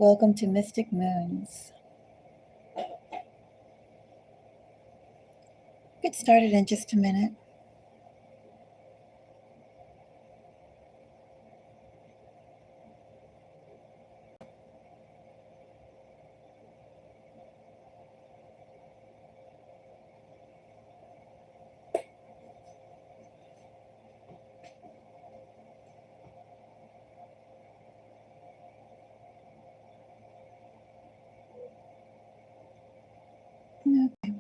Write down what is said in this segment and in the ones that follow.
Welcome to Mystic Moons. Get started in just a minute. Okay.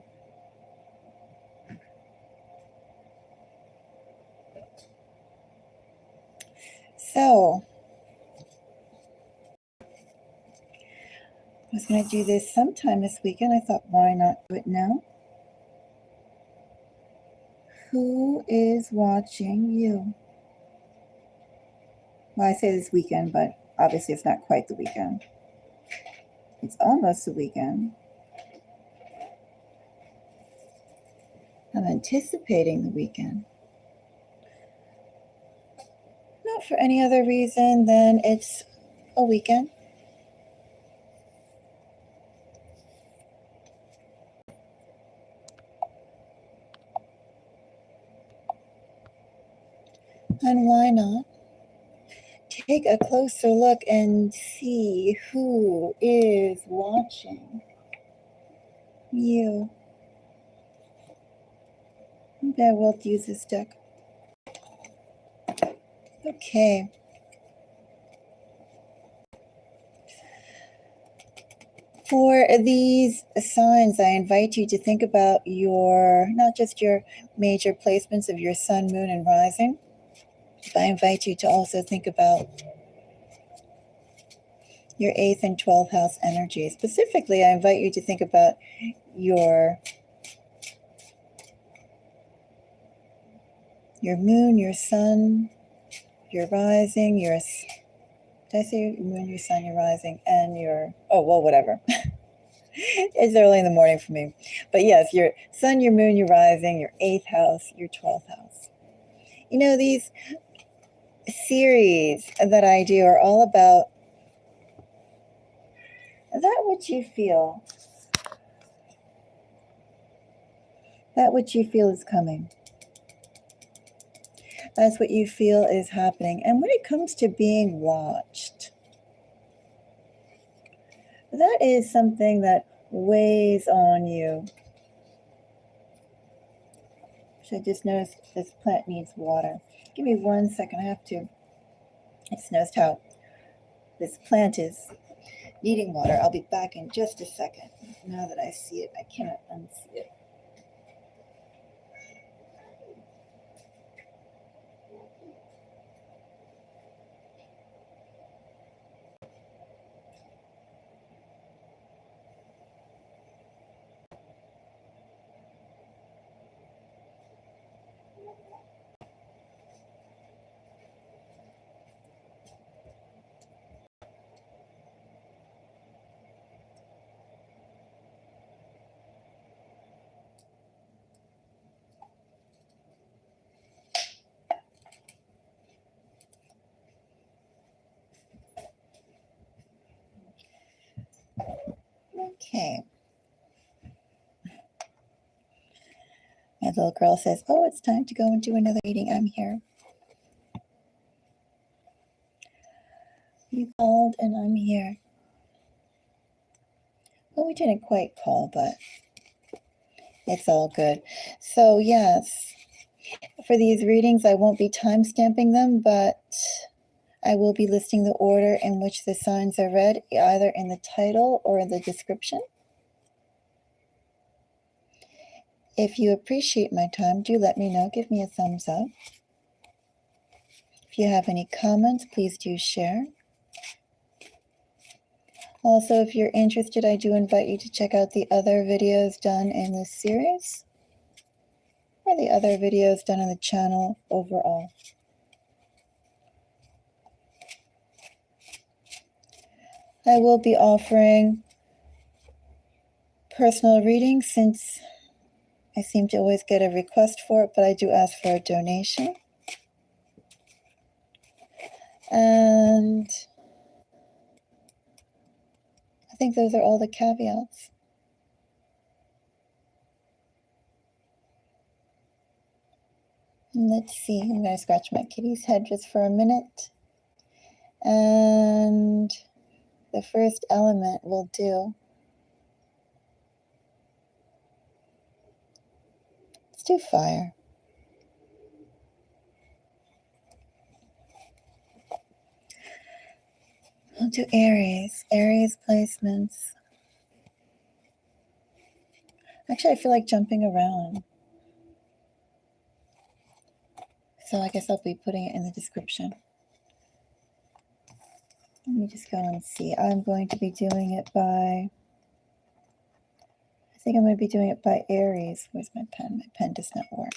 So, I was going to do this sometime this weekend. I thought, why not do it now? Who is watching you? Well, I say this weekend, but obviously it's not quite the weekend. It's almost the weekend. I'm anticipating the weekend. Not for any other reason than it's a weekend. And why not take a closer look and see who is watching you? Maybe I will use this deck. Okay. For these signs, I invite you to think about not just your major placements of your sun, moon, and rising, but I invite you to also think about your 8th and 12th house energy. Specifically, I invite you to think about your moon, your sun, your rising, did I say your moon, your sun, your rising, and whatever. It's early in the morning for me. But yes, your sun, your moon, your rising, your 8th house, your 12th house. You know, these series that I do are all about that which you feel is coming. That's what you feel is happening. And when it comes to being watched, that is something that weighs on you. So I just noticed this plant needs water. Give me 1 second. I just noticed how this plant is needing water. I'll be back in just a second. Now that I see it, I cannot unsee it. Okay. My little girl says, oh, it's time to go and do another reading. I'm here. You called and I'm here. Well, we didn't quite call, but it's all good. So yes, for these readings, I won't be time stamping them, but I will be listing the order in which the signs are read, either in the title or in the description. If you appreciate my time, do let me know. Give me a thumbs up. If you have any comments, please do share. Also, if you're interested, I do invite you to check out the other videos done in this series, or the other videos done on the channel overall. I will be offering personal readings since I seem to always get a request for it, but I do ask for a donation. And think those are all the caveats. And let's see, I'm going to scratch my kitty's head just for a minute. And the first element will do. Let's do fire. I'll do Aries. Aries placements. Actually, I feel like jumping around. So I guess I'll be putting it in the description. Let me just go and see. I'm going to be doing it by... I think I'm going to be doing it by Aries. Where's my pen? My pen does not work.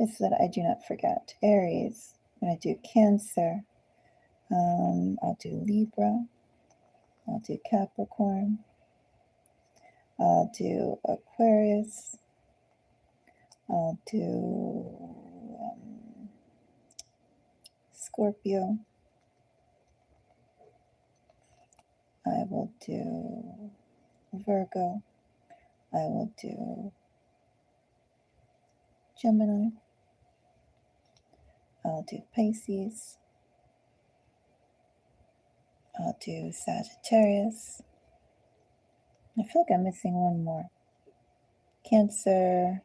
Just so that I do not forget. Aries. I'm going to do Cancer. I'll do Libra. I'll do Capricorn. I'll do Aquarius. I'll do Scorpio. I will do Virgo. I will do Gemini. I'll do Pisces. I'll do Sagittarius. I feel like I'm missing one more. Cancer.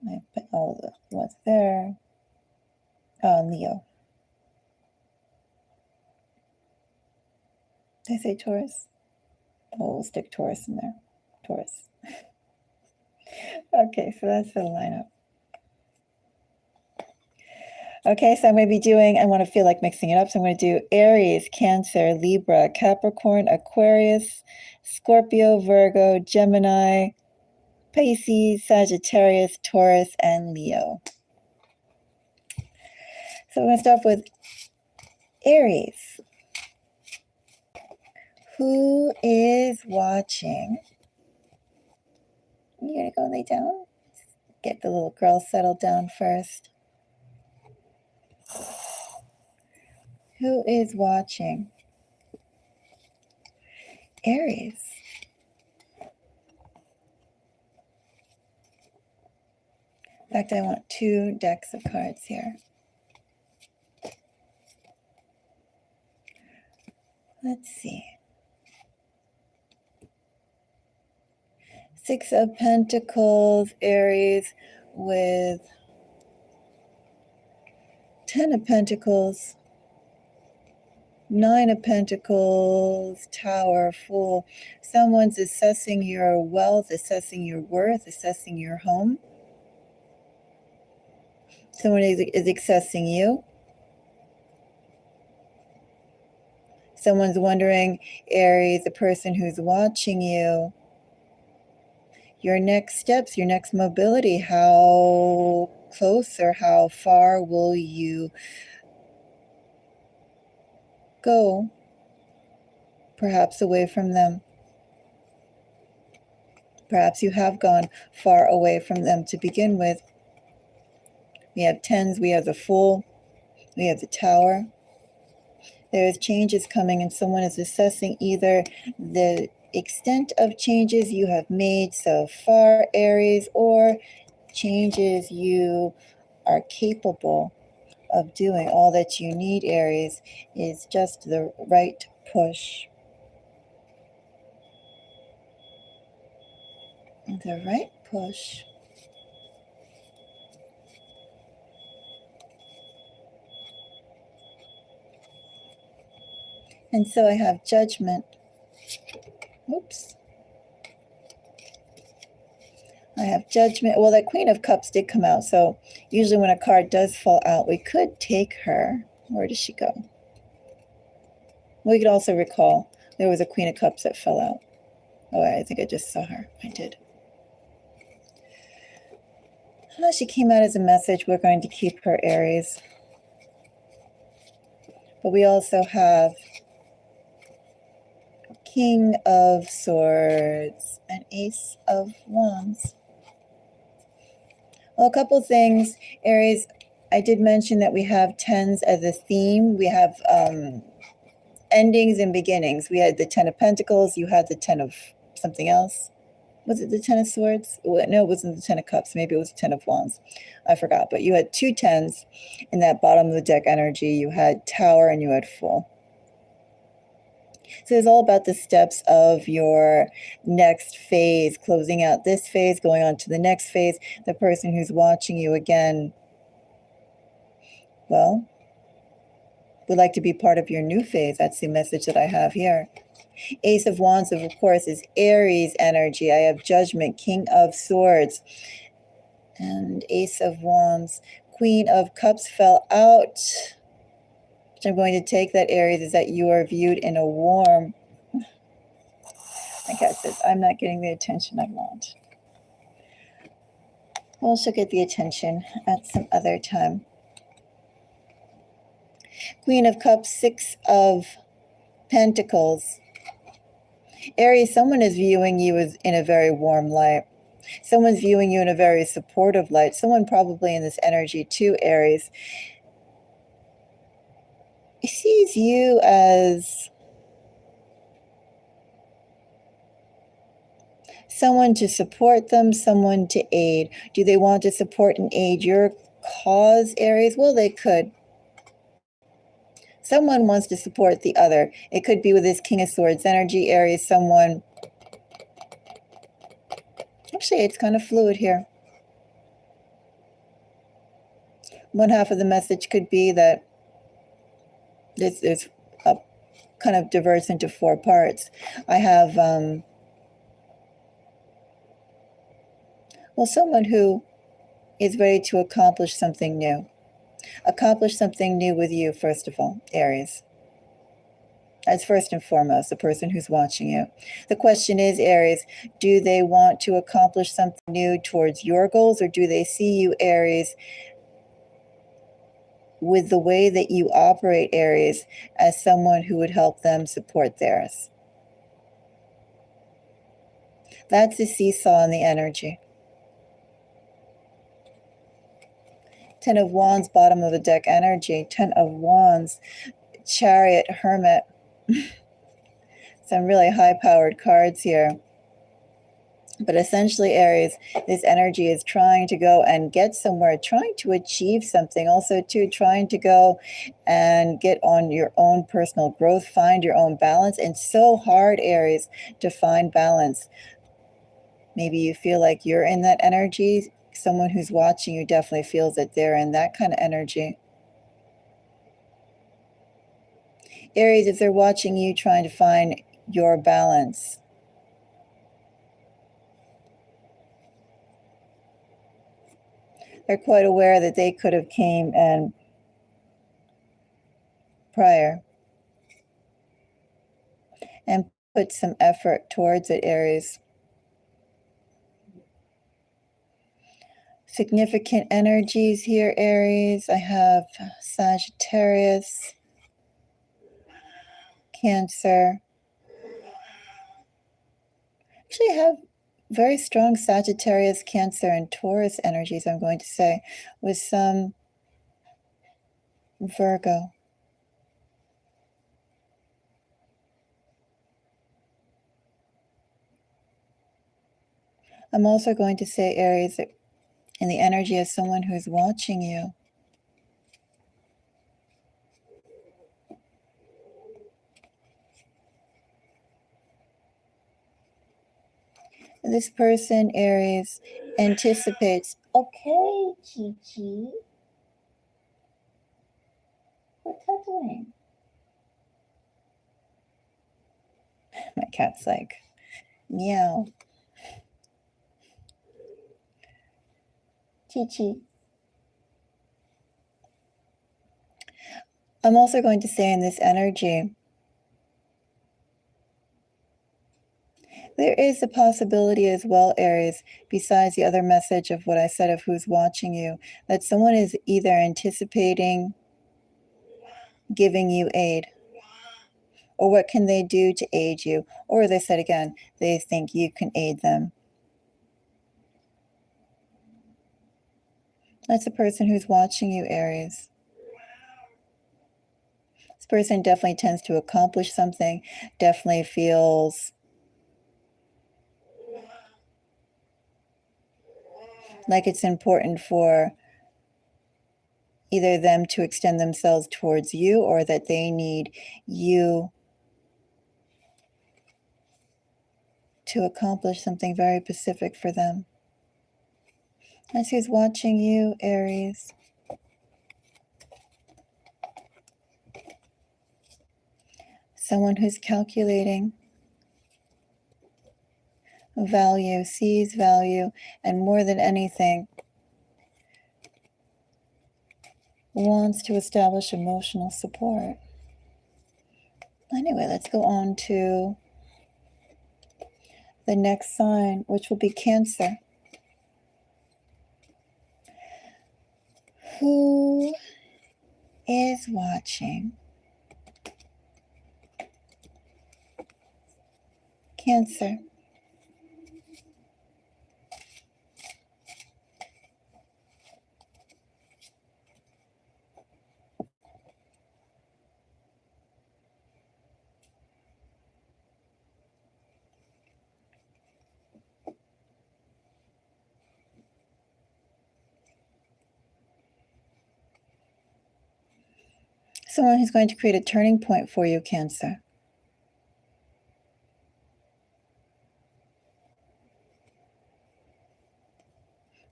I put all the ones there. Oh, and Leo. Did I say Taurus? Oh, we'll stick Taurus in there. Taurus. Okay, so that's the lineup. Okay, so I'm going to be doing, I want to feel like mixing it up, so I'm going to do Aries, Cancer, Libra, Capricorn, Aquarius, Scorpio, Virgo, Gemini, Pisces, Sagittarius, Taurus, and Leo. So we're going to start with Aries. Who is watching? You going to go lay down? Get the little girl settled down first. Who is watching? Aries. In fact, I want 2 decks of cards here. Let's see. 6 of Pentacles, Aries, with 10 of Pentacles, 9 of Pentacles, Tower, Fool. Someone's assessing your wealth, assessing your worth, assessing your home. Someone is assessing you. Someone's wondering, Aries, the person who's watching you, your next steps, your next mobility, how close or how far will you go, perhaps away from them. Perhaps you have gone far away from them to begin with. We have 10s, we have the Fool, we have the Tower. There is changes coming, and someone is assessing either the extent of changes you have made so far, Aries, or changes you are capable of doing. All that you need, Aries, is just the right push. The right push. And so I have Judgment. Oops. I have Judgment. Well, that Queen of Cups did come out. So usually when a card does fall out, we could take her. Where does she go? We could also recall there was a Queen of Cups that fell out. Oh, I think I just saw her. I did. She came out as a message. We're going to keep her, Aries. But we also have King of Swords and Ace of Wands. Well, a couple things, Aries. I did mention that we have tens as a theme. We have endings and beginnings. We had the 10 of Pentacles. You had the 10 of something else. Was it the 10 of Swords? Well, no, it wasn't the 10 of Cups. Maybe it was the 10 of Wands. I forgot. But you had two tens in that bottom of the deck energy. You had Tower and you had Fool. So it's all about the steps of your next phase, closing out this phase, going on to the next phase. The person who's watching you again, well, would like to be part of your new phase. That's the message that I have here. Ace of Wands, of course, is Aries energy. I have Judgment, King of Swords, and Ace of Wands. Queen of Cups fell out. Which I'm going to take that, Aries, is that you are viewed in a warm... My cat says, I'm not getting the attention I want. Well, she'll get the attention at some other time. Queen of Cups, Six of Pentacles. Aries, someone is viewing you as in a very warm light. Someone's viewing you in a very supportive light. Someone probably in this energy too, Aries, sees you as someone to support them, someone to aid. Do they want to support and aid your cause, Aries? Well, they could. Someone wants to support the other. It could be with this King of Swords energy, Aries, someone... Actually, it's kind of fluid here. One half of the message could be that this is a kind of diverse into four parts. I have, well, someone who is ready to accomplish something new. Accomplish something new with you, first of all, Aries. That's first and foremost, the person who's watching you. The question is, Aries, do they want to accomplish something new towards your goals, or do they see you, Aries, with the way that you operate, Aries, as someone who would help them support theirs? That's the seesaw in the energy. 10 of Wands, bottom of the deck energy. 10 of Wands, Chariot, Hermit. Some really high-powered cards here. But essentially, Aries, this energy is trying to go and get somewhere, trying to achieve something. Also, too, trying to go and get on your own personal growth, find your own balance. And so hard, Aries, to find balance. Maybe you feel like you're in that energy. Someone who's watching you definitely feels that they're in that kind of energy. Aries, if they're watching you trying to find your balance, they're quite aware that they could have came and prior and put some effort towards it, Aries. Significant energies here, Aries. I have Sagittarius, Cancer. Actually, I have very strong Sagittarius, Cancer, and Taurus energies, I'm going to say, with some Virgo. I'm also going to say, Aries, in the energy of someone who's watching you. This person, Aries, anticipates, okay, Chi-Chi, what's that doing? My cat's like, meow. Chi-Chi. I'm also going to say in this energy, there is a possibility as well, Aries, besides the other message of what I said of who's watching you, that someone is either anticipating giving you aid, or what can they do to aid you, or as I said again, they think you can aid them. That's the person who's watching you, Aries. This person definitely tends to accomplish something, definitely feels like it's important for either them to extend themselves towards you or that they need you to accomplish something very specific for them. That's who's watching you, Aries. Someone who's calculating value, sees value, and more than anything, wants to establish emotional support. Anyway, let's go on to the next sign, which will be Cancer. Who is watching Cancer? Someone who's going to create a turning point for you, Cancer.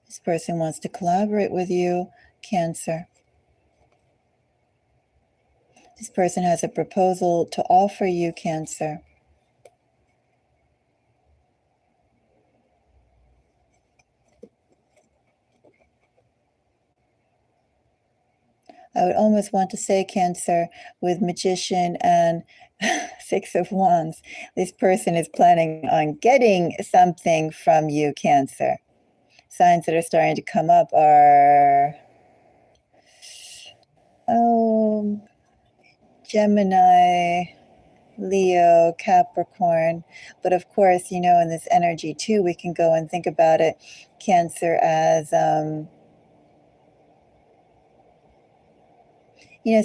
This person wants to collaborate with you, Cancer. This person has a proposal to offer you, Cancer. I would almost want to say, Cancer, with Magician and Six of Wands, this person is planning on getting something from you, Cancer. Signs that are starting to come up are Gemini, Leo, Capricorn. But of course, in this energy too, we can go and think about it, Cancer, as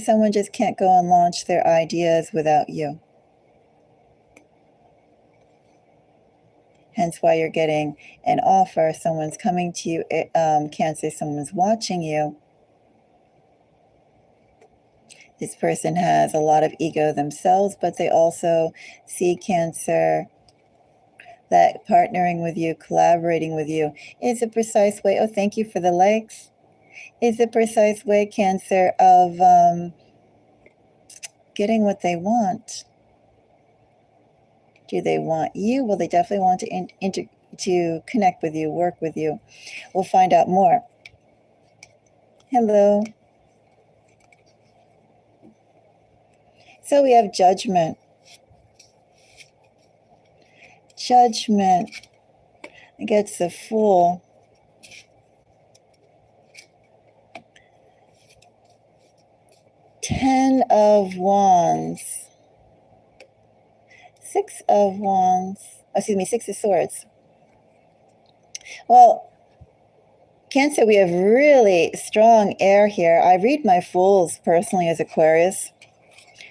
someone just can't go and launch their ideas without you. Hence why you're getting an offer. Someone's coming to you, Cancer, someone's watching you. This person has a lot of ego themselves, but they also see, Cancer, that partnering with you, collaborating with you is a precise way. Oh, thank you for the likes. Is a precise way, Cancer, of getting what they want. Do they want you? Well, they definitely want to connect with you, work with you. We'll find out more. Hello. So we have Judgment. Judgment gets the Fool. Ten of Wands. Six of Wands. Six of Swords. Well, Cancer, we have really strong air here. I read my Fools personally as Aquarius.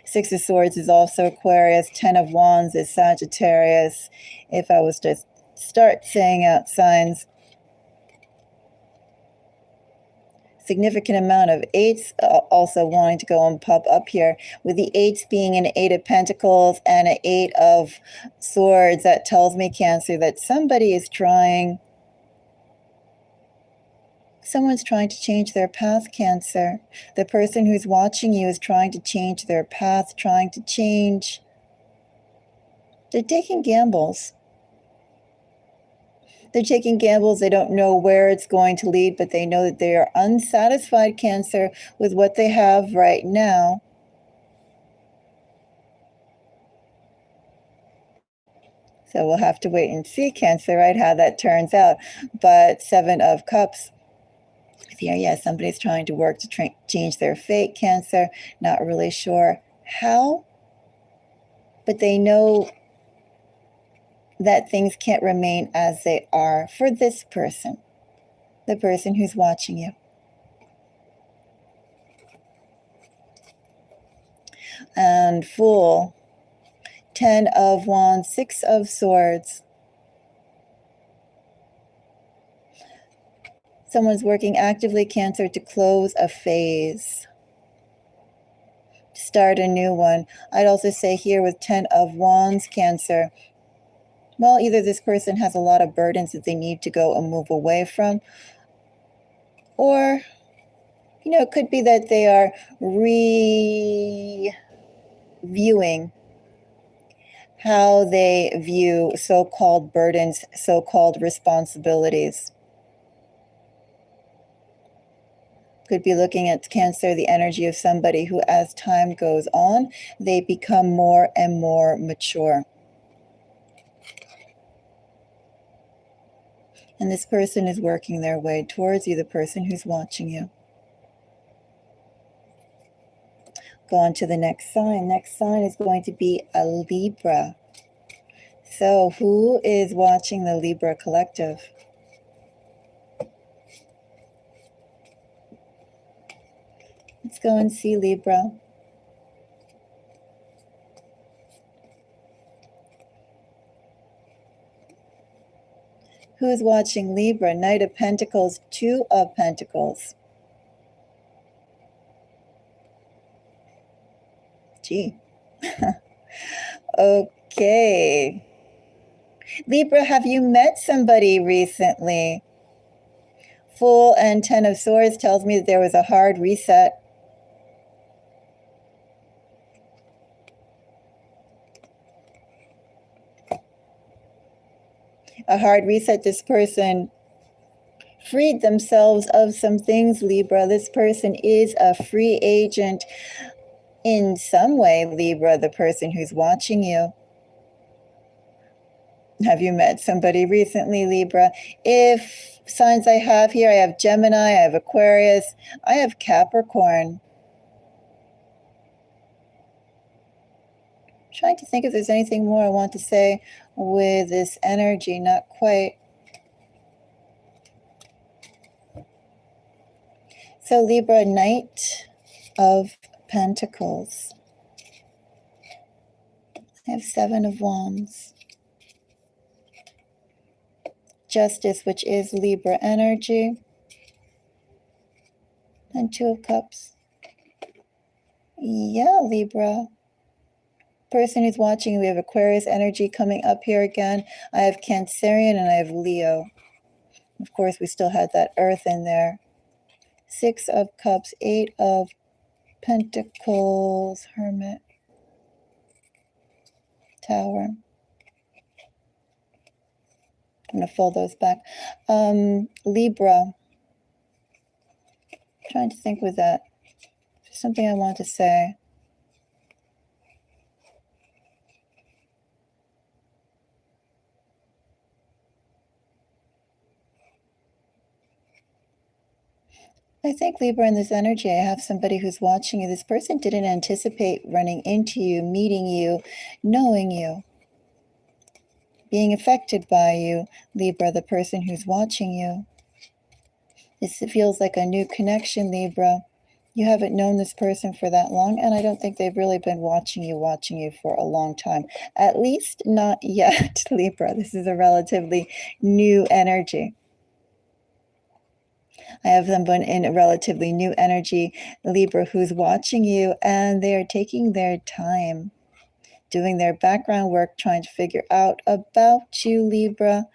Six of Swords is also Aquarius. Ten of Wands is Sagittarius. If I was to start saying out signs, significant amount of eights also wanting to go and pop up here, with the eights being an Eight of Pentacles and an Eight of Swords. That tells me, Cancer, that someone's trying to change their path, Cancer. The person who's watching you is trying to change their path, they're taking gambles. They're taking gambles. They don't know where it's going to lead, but they know that they are unsatisfied, Cancer, with what they have right now. So we'll have to wait and see, Cancer, right, how that turns out. But Seven of Cups. Here, somebody's trying to work to change their fate, Cancer. Not really sure how, but they know that things can't remain as they are for this person, the person who's watching you. And Fool, 10 of Wands, 6 of Swords. Someone's working actively, Cancer, to close a phase. Start a new one. I'd also say here with 10 of Wands, Cancer, well, either this person has a lot of burdens that they need to go and move away from, or, you know, it could be that they are reviewing how they view so-called burdens, so-called responsibilities. Could be looking at Cancer, the energy of somebody who, as time goes on, they become more and more mature. And this person is working their way towards you, the person who's watching you. Go on to the next sign. Next sign is going to be a Libra. So who is watching the Libra collective? Let's go and see Libra. Who is watching Libra? Knight of Pentacles, 2 of Pentacles. Gee. Okay. Libra, have you met somebody recently? Fool and 10 of Swords tells me that there was a hard reset. A hard reset. This person freed themselves of some things, Libra. This person is a free agent in some way, Libra, the person who's watching you. Have you met somebody recently, Libra? If signs I have here, I have Gemini, I have Aquarius, I have Capricorn. I'm trying to think if there's anything more I want to say with this energy, not quite. So Libra, Knight of Pentacles. I have 7 of Wands. Justice, which is Libra energy. And 2 of Cups. Yeah, Libra. Person who's watching, we have Aquarius energy coming up here again. I have Cancerian and I have Leo. Of course, we still had that Earth in there. 6 of Cups, 8 of Pentacles, Hermit, Tower. I'm going to fold those back. Libra. I'm trying to think with that. There's something I want to say. I think, Libra, in this energy, I have somebody who's watching you. This person didn't anticipate running into you, meeting you, knowing you, being affected by you, Libra, the person who's watching you. This feels like a new connection, Libra. You haven't known this person for that long, and I don't think they've really been watching you for a long time. At least not yet, Libra. This is a relatively new energy. I have someone in a relatively new energy, Libra, who's watching you, and they are taking their time, doing their background work, trying to figure out about you, Libra.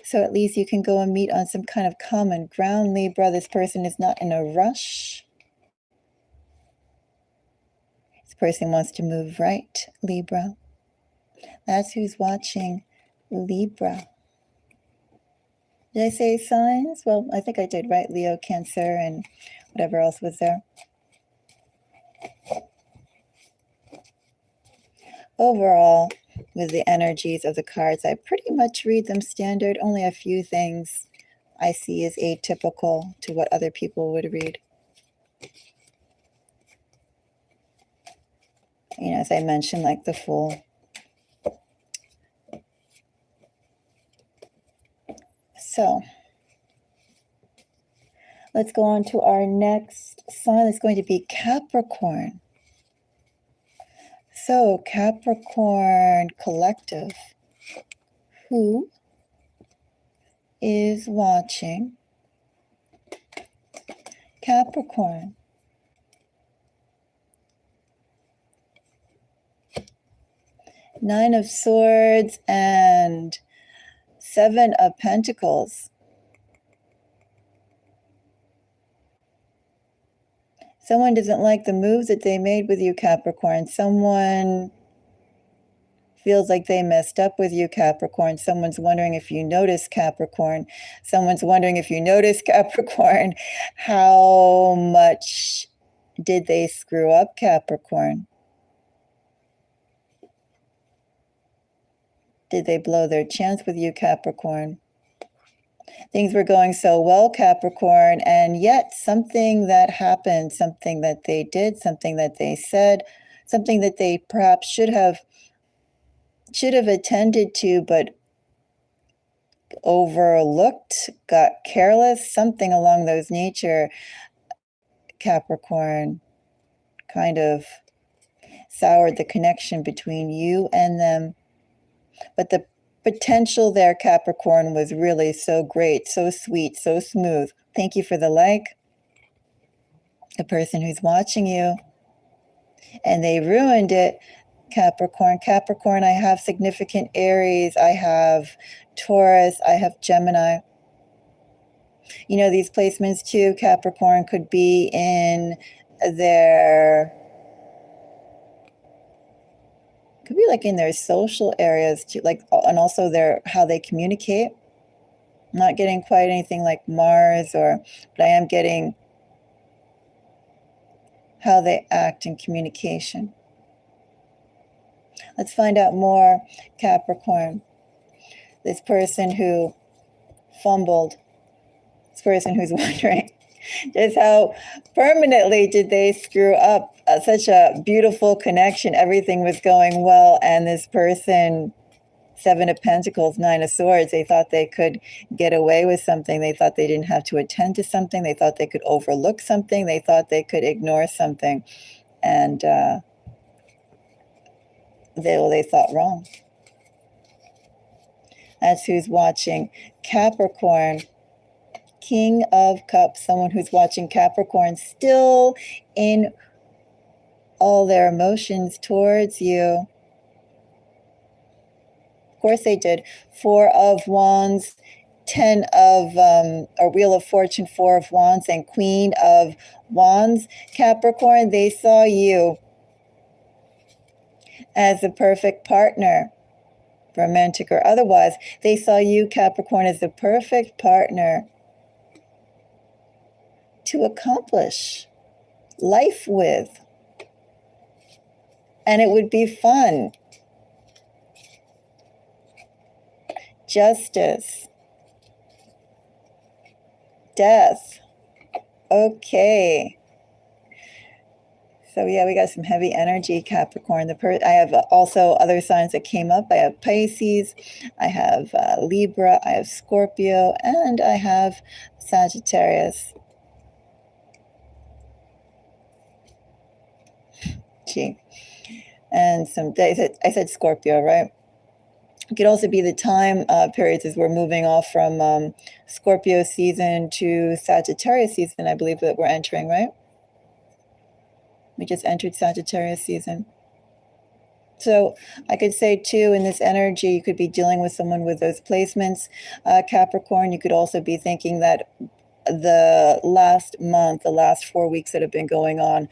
So at least you can go and meet on some kind of common ground, Libra. This person is not in a rush. This person wants to move right, Libra. That's who's watching Libra. Did I say signs? Well, I think I did, right? Leo, Cancer, and whatever else was there. Overall, with the energies of the cards, I pretty much read them standard. Only a few things I see as atypical to what other people would read. You know, as I mentioned, like the Fool. So, let's go on to our next sign. It's going to be Capricorn. So, Capricorn collective, who is watching Capricorn? Nine of Swords and Seven of Pentacles. Someone doesn't like the moves that they made with you, Capricorn. Someone feels like they messed up with you, Capricorn. Someone's wondering if you notice, Capricorn. Someone's wondering if you notice, Capricorn. How much did they screw up, Capricorn? Did they blow their chance with you, Capricorn? Things were going so well, Capricorn, and yet something that happened, something that they did, something that they said, something that they perhaps should have attended to, but overlooked, got careless, something along those nature, Capricorn, kind of soured the connection between you and them. But the potential there, Capricorn, was really so great, so sweet, so smooth. Thank you for the like. The person who's watching you, and they ruined it, Capricorn. Capricorn, I have significant Aries, I have Taurus, I have Gemini. You know, these placements too, Capricorn, could be in their, could be like in their social areas too, like, and also their, how they communicate. I'm not getting quite anything like Mars, but I am getting how they act in communication. Let's find out more, Capricorn. This person who fumbled, this person who's wondering just how permanently did they screw up such a beautiful connection. Everything was going well, and this person, Seven of Pentacles, Nine of Swords, they thought they could get away with something. They thought they didn't have to attend to something. They thought they could overlook something. They thought they could ignore something. And they thought wrong. That's who's watching Capricorn. King of Cups, someone who's watching Capricorn, still in all their emotions towards you. Of course they did. Four of Wands, 10 of, or Wheel of Fortune, 4 of Wands, and Queen of Wands. Capricorn, they saw you as the perfect partner, romantic or otherwise. They saw you, Capricorn, as the perfect partner to accomplish life with. And it would be fun. Justice. Death. Okay. So yeah, we got some heavy energy, Capricorn. I have also other signs that came up. I have Pisces, I have Libra, I have Scorpio, and I have Sagittarius. Gee. And some days, I said Scorpio, right? It could also be the time periods as we're moving off from Scorpio season to Sagittarius season, I believe that we're entering, right? We just entered Sagittarius season. So I could say too, in this energy, you could be dealing with someone with those placements. Capricorn, you could also be thinking that the last month, the last 4 weeks that have been going on,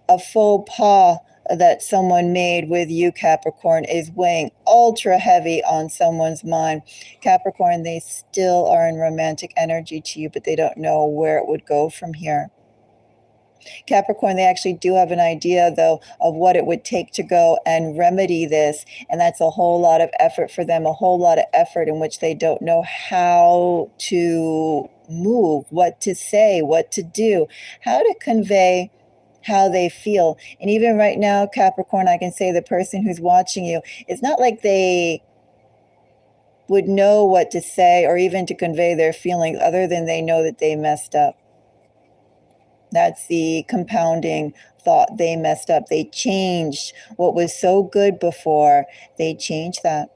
a faux pas that someone made with you, Capricorn, is weighing ultra heavy on someone's mind. Capricorn, they still are in romantic energy to you, but they don't know where it would go from here. Capricorn, they actually do have an idea, though, of what it would take to go and remedy this. And that's a whole lot of effort for them, a whole lot of effort in which they don't know how to move, what to say, what to do, how to convey how they feel. And even right now, Capricorn, I can say the person who's watching you, it's not like they would know what to say or even to convey their feelings other than they know that they messed up. That's the compounding thought they messed up. They changed what was so good before. They changed that.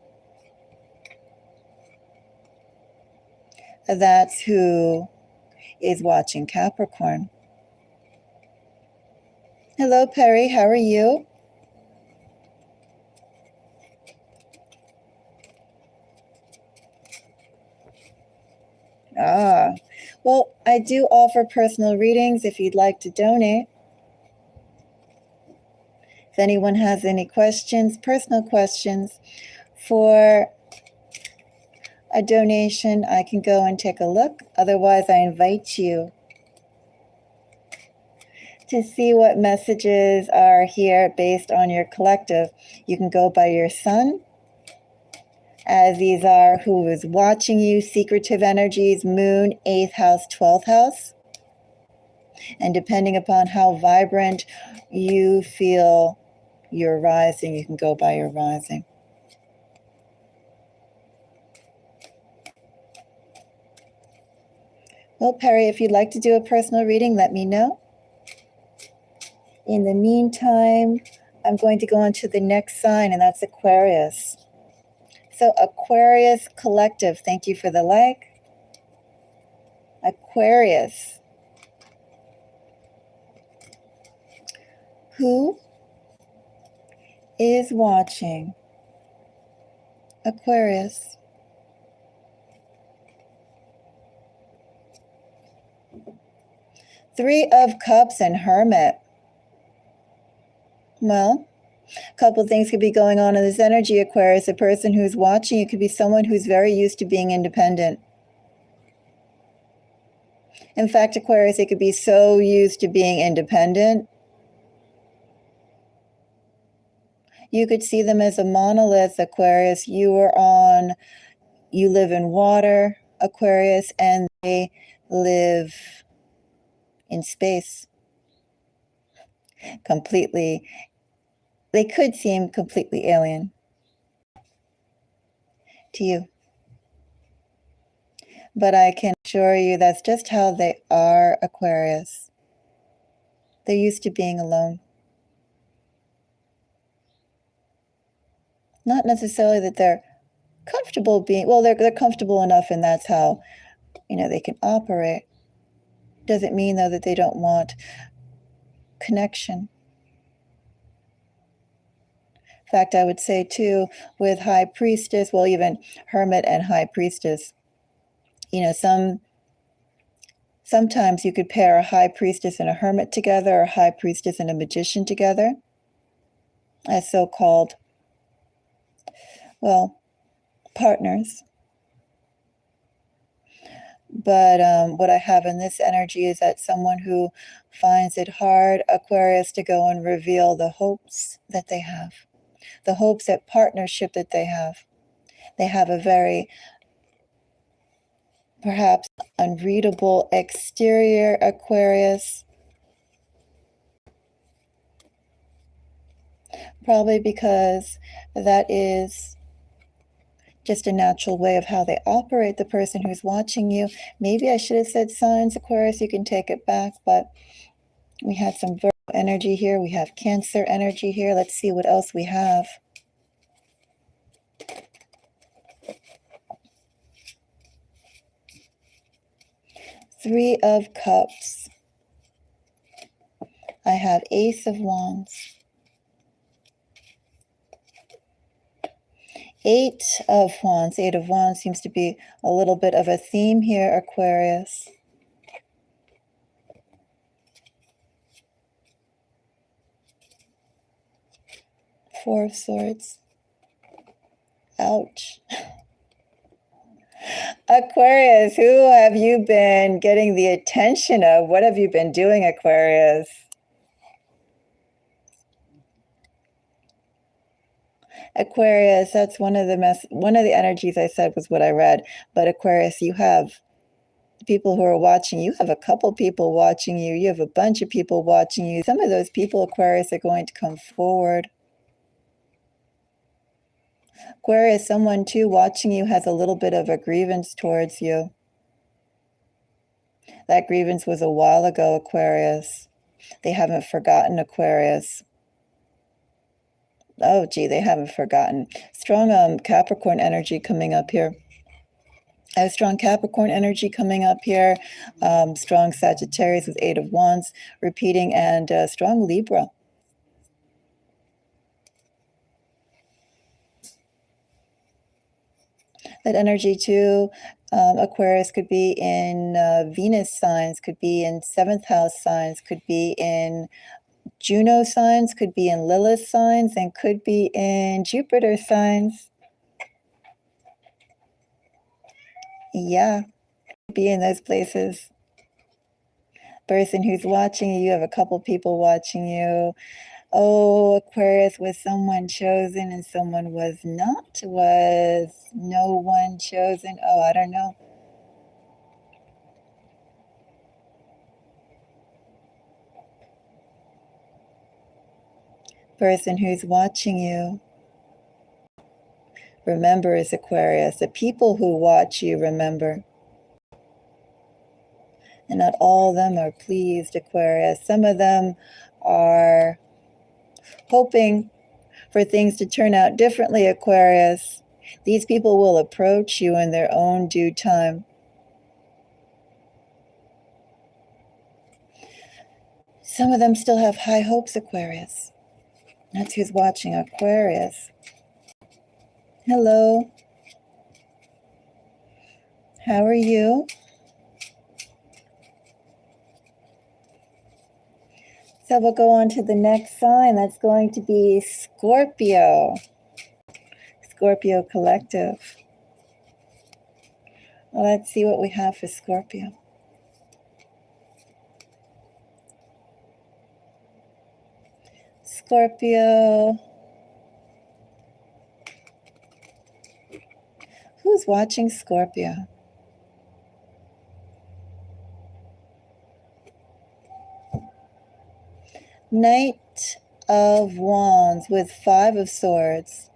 That's who is watching Capricorn. Hello, Perry. How are you? Well, I do offer personal readings if you'd like to donate. If anyone has any questions, personal questions for a donation, I can go and take a look. Otherwise, I invite you to see what messages are here based on your collective. You can go by your sun, as these are who is watching you, secretive energies, moon, 8th house, 12th house. And depending upon how vibrant you feel your rising, you can go by your rising. Well, Perry, if you'd like to do a personal reading, let me know. In the meantime, I'm going to go on to the next sign, and that's Aquarius. So Aquarius collective, thank you for the like. Aquarius. Who is watching Aquarius? Three of Cups and Hermit. Well, a couple of things could be going on in this energy, Aquarius. The person who's watching you could be someone who's very used to being independent. In fact, Aquarius, they could be so used to being independent. You could see them as a monolith, Aquarius. You live in water, Aquarius, and they live in space. Completely. They could seem completely alien to you. But I can assure you that's just how they are, Aquarius. They're used to being alone. Not necessarily that they're comfortable being, well, they're comfortable enough, and that's how, they can operate. Doesn't mean, though, that they don't want connection. In fact, I would say, too, with High Priestess, well, even Hermit and High Priestess, sometimes you could pair a High Priestess and a Hermit together, or a High Priestess and a Magician together, as so-called, partners. But what I have in this energy is that someone who finds it hard, Aquarius, to go and reveal the hopes that they have, the hopes at partnership that they have. They have a very, perhaps, unreadable exterior, Aquarius. Probably because that is just a natural way of how they operate, the person who's watching you. Maybe I should have said signs, Aquarius. You can take it back, but we had some Virgo energy here. We have Cancer energy here. Let's see what else we have. Three of Cups. I have Ace of Wands. Eight of Wands. Eight of Wands seems to be a little bit of a theme here, Aquarius. Four of Swords. Ouch. Aquarius, who have you been getting the attention of? What have you been doing, Aquarius? Aquarius, that's one of the energies I said was what I read. But Aquarius, you have people who are watching. You have a couple people watching you. You have a bunch of people watching you. Some of those people, Aquarius, are going to come forward. Aquarius, someone too watching you has a little bit of a grievance towards you. That grievance was a while ago, Aquarius. They haven't forgotten, Aquarius. Oh, gee, they haven't forgotten. Strong Capricorn energy coming up here. I have strong Capricorn energy coming up here. Strong Sagittarius with 8 of Wands repeating, and strong Libra. That energy too. Aquarius could be in Venus signs, could be in 7th house signs, could be in Juno signs, could be in Lilith signs, and could be in Jupiter signs. Yeah, be in those places. Person who's watching you, you have a couple people watching you. Oh, Aquarius, was someone chosen and someone was not? Was no one chosen? Oh, I don't know. Person who's watching you, remember, is Aquarius. The people who watch you, remember. And not all of them are pleased, Aquarius. Some of them are hoping for things to turn out differently, Aquarius. These people will approach you in their own due time. Some of them still have high hopes, Aquarius. That's who's watching, Aquarius. Hello. How are you? So we'll go on to the next sign. That's going to be Scorpio. Scorpio collective. Well, let's see what we have for Scorpio. Scorpio. Who's watching Scorpio? Knight of Wands with 5 of Swords.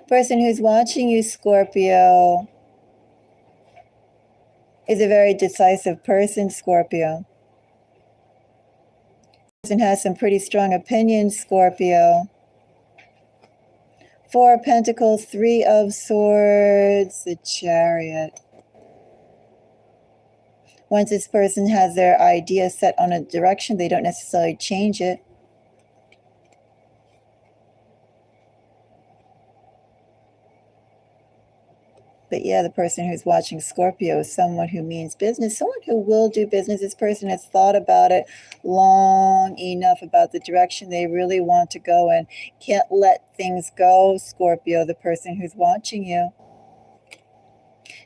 Person who's watching you, Scorpio, is a very decisive person, Scorpio. Person has some pretty strong opinions, Scorpio. 4 of Pentacles, 3 of Swords, the Chariot. Once this person has their idea set on a direction, they don't necessarily change it. But yeah, the person who's watching Scorpio is someone who means business, someone who will do business. This person has thought about it long enough about the direction they really want to go in. Can't let things go, Scorpio, the person who's watching you.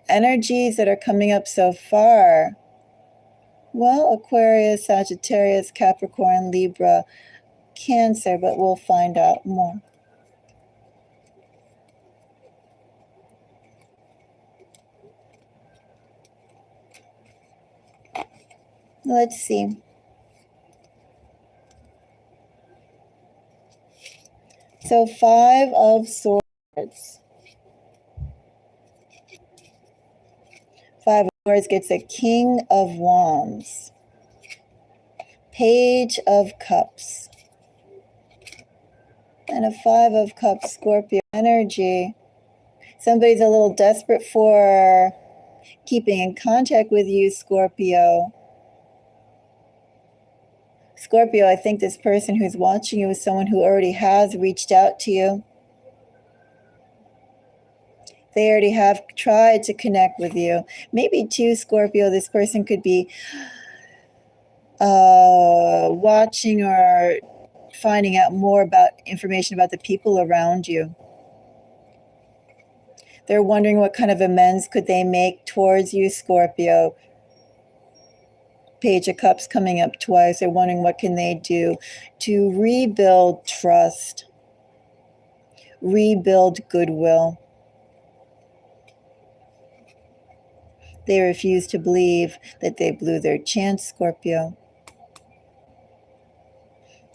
Energies that are coming up so far. Well, Aquarius, Sagittarius, Capricorn, Libra, Cancer, but we'll find out more. Let's see. So 5 of Swords. 5 of Swords gets a King of Wands. Page of Cups. And a 5 of Cups, Scorpio energy. Somebody's a little desperate for keeping in contact with you, Scorpio. Scorpio, I think this person who's watching you is someone who already has reached out to you. They already have tried to connect with you. Maybe too, Scorpio, this person could be watching or finding out more about information about the people around you. They're wondering what kind of amends could they make towards you, Scorpio. Page of Cups coming up twice. They're wondering what can they do to rebuild trust, rebuild goodwill. They refuse to believe that they blew their chance, Scorpio.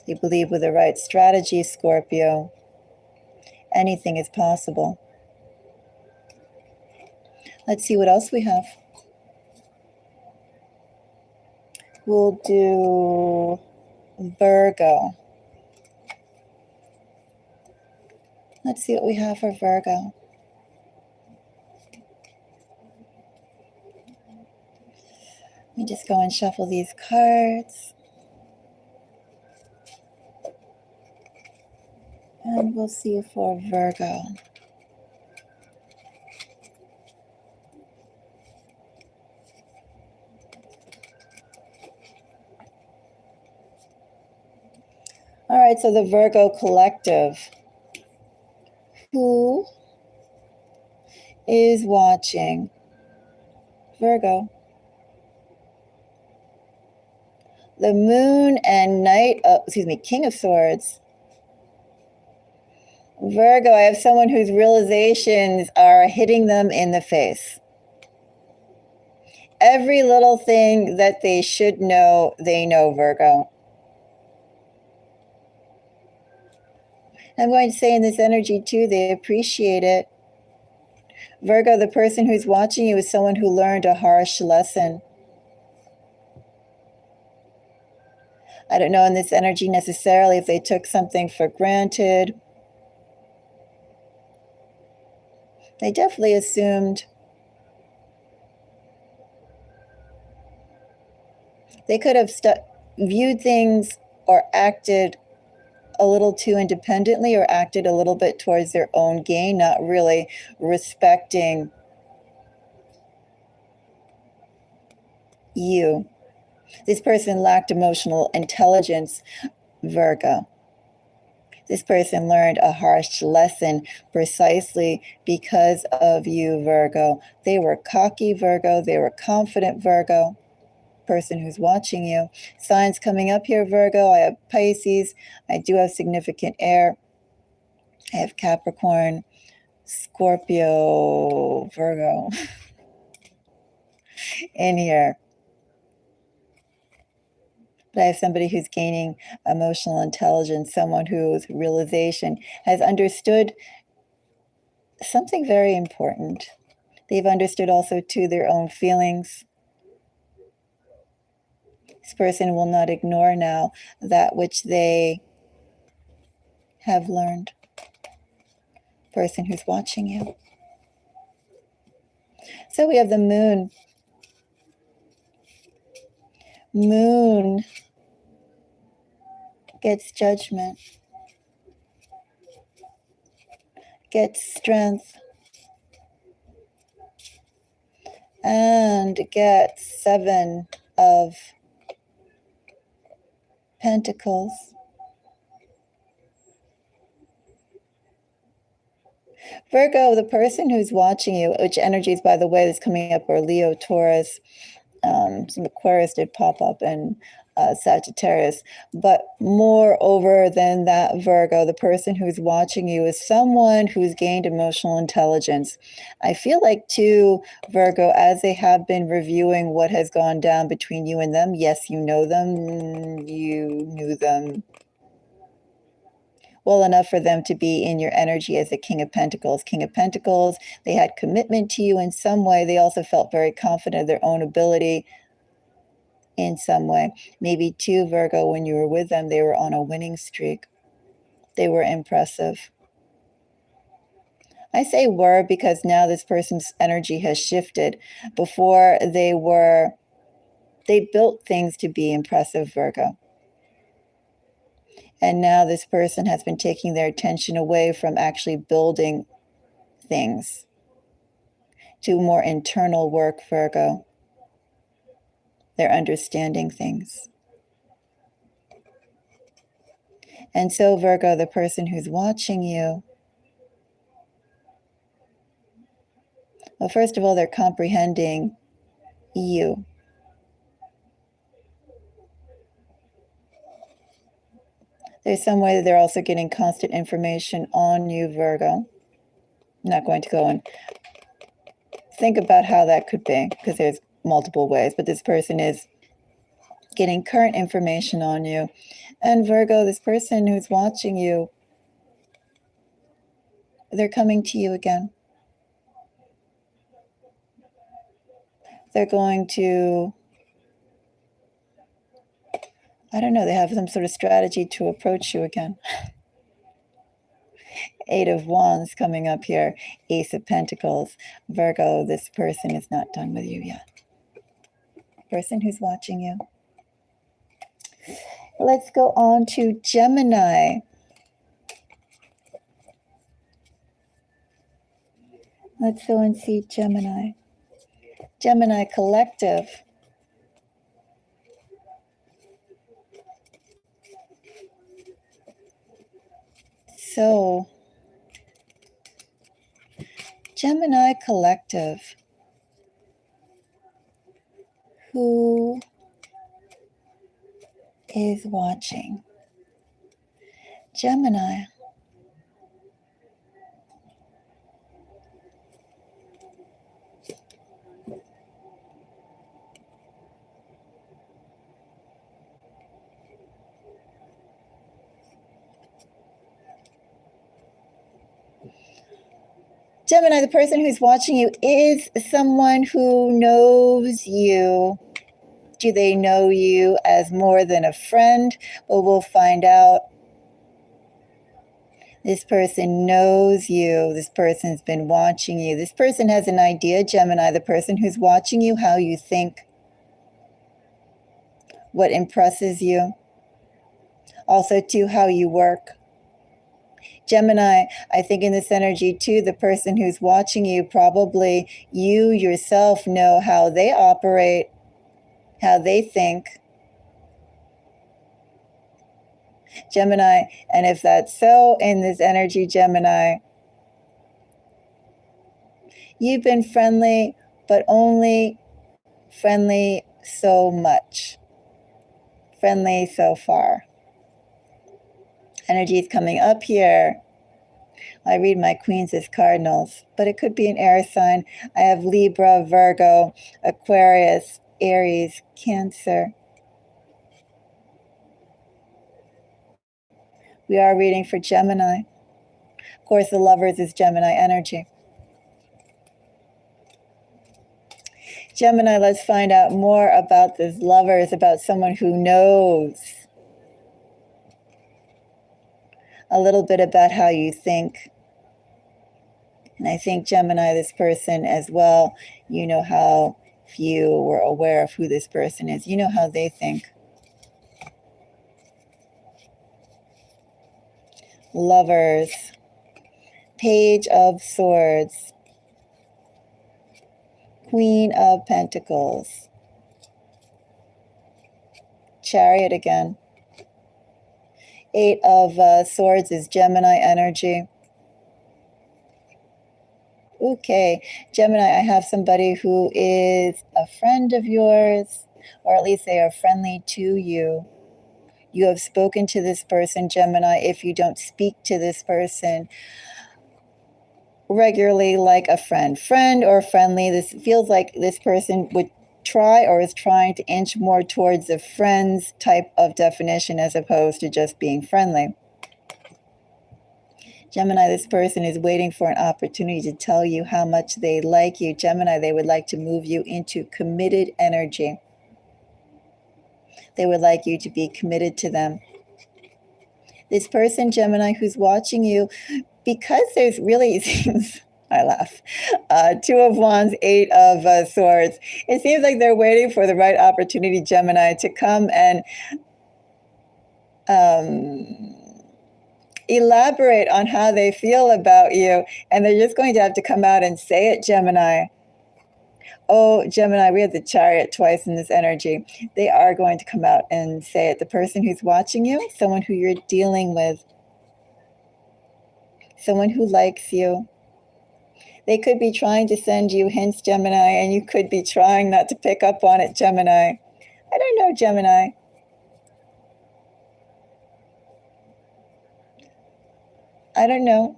They believe with the right strategy, Scorpio, anything is possible. Let's see what else we have. we'll do Virgo. Let's see what we have for Virgo. Let me just go and shuffle these cards. And we'll see for Virgo. All right, so the Virgo collective. Who is watching Virgo? The Moon and King of Swords. Virgo, I have someone whose realizations are hitting them in the face. Every little thing that they should know, they know, Virgo. I'm going to say in this energy too, they appreciate it. Virgo, the person who's watching you is someone who learned a harsh lesson. I don't know in this energy necessarily if they took something for granted. They definitely assumed. They could have viewed things or acted a little too independently or acted a little bit towards their own gain, not really respecting you. This person lacked emotional intelligence, Virgo. This person learned a harsh lesson precisely because of you, Virgo. They were cocky, Virgo. They were confident, Virgo. Person who's watching you. Signs coming up here, Virgo. I have Pisces. I do have significant air. I have Capricorn, Scorpio, Virgo in here. But I have somebody who's gaining emotional intelligence, someone whose realization has understood something very important. They've understood also too their own feelings. This person will not ignore now that which they have learned. Person who's watching you. So we have the Moon. Moon gets judgment, gets strength, and gets 7 of Pentacles. Virgo, the person who's watching you, which energies, by the way, that's coming up are Leo, Taurus, some Aquarius did pop up, and Sagittarius. But moreover than that, Virgo, the person who's watching you is someone who's gained emotional intelligence. I feel like too, Virgo, as they have been reviewing what has gone down between you and them, yes, you know them, you knew them well enough for them to be in your energy as a King of Pentacles. King of Pentacles, they had commitment to you in some way. They also felt very confident of their own ability in some way. Maybe too, Virgo, when you were with them, they were on a winning streak. They were impressive. I say were because now this person's energy has shifted. Before they built things to be impressive, Virgo. And now this person has been taking their attention away from actually building things to more internal work, Virgo. They're understanding things. And so, Virgo, the person who's watching you, well, first of all, they're comprehending you. There's some way that they're also getting constant information on you, Virgo. I'm not going to go and think about how that could be, because there's multiple ways, but this person is getting current information on you. And Virgo, this person who's watching you, they're coming to you again. They're going to I don't know, they have some sort of strategy to approach you again. Eight of Wands coming up here. Ace of Pentacles. Virgo, this person is not done with you yet. Person who's watching you. Let's go on to Gemini. Let's go and see Gemini. Gemini collective. So, Gemini collective. Who is watching? Gemini. Gemini, the person who's watching you is someone who knows you. Do they know you as more than a friend? Well, we'll find out. This person knows you. This person's been watching you. This person has an idea, Gemini, the person who's watching you, how you think, what impresses you. Also, too, how you work. Gemini, I think in this energy too, the person who's watching you, probably you yourself know how they operate, how they think. Gemini, and if that's so in this energy, Gemini, you've been friendly, but only friendly so much. Friendly so far. Energy is coming up here. I read my queens as cardinals, but it could be an air sign. I have Libra, Virgo, Aquarius, Aries, Cancer. We are reading for Gemini. Of course, the Lovers is Gemini energy. Gemini, let's find out more about this Lovers, about someone who knows a little bit about how you think. And I think, Gemini, this person as well, you know how, if you were aware of who this person is, you know how they think. Lovers. Page of Swords. Queen of Pentacles. Chariot again. Eight of Swords is Gemini energy. Okay, Gemini, I have somebody who is a friend of yours, or at least they are friendly to you. You have spoken to this person, Gemini. If you don't speak to this person regularly like a friend or friendly, this feels like this person would try or is trying to inch more towards the friends type of definition as opposed to just being friendly. Gemini, this person is waiting for an opportunity to tell you how much they like you. Gemini, they would like to move you into committed energy. They would like you to be committed to them. This person, Gemini, who's watching you, because there's really seems, I laugh, Two of Wands, Eight of Swords. It seems like they're waiting for the right opportunity, Gemini, to come and elaborate on how they feel about you. And they're just going to have to come out and say it, Gemini. Oh, Gemini, we had the Chariot twice in this energy. They are going to come out and say it. The person who's watching you, someone who you're dealing with, someone who likes you. They could be trying to send you hints, Gemini, and you could be trying not to pick up on it, Gemini. I don't know, Gemini. I don't know.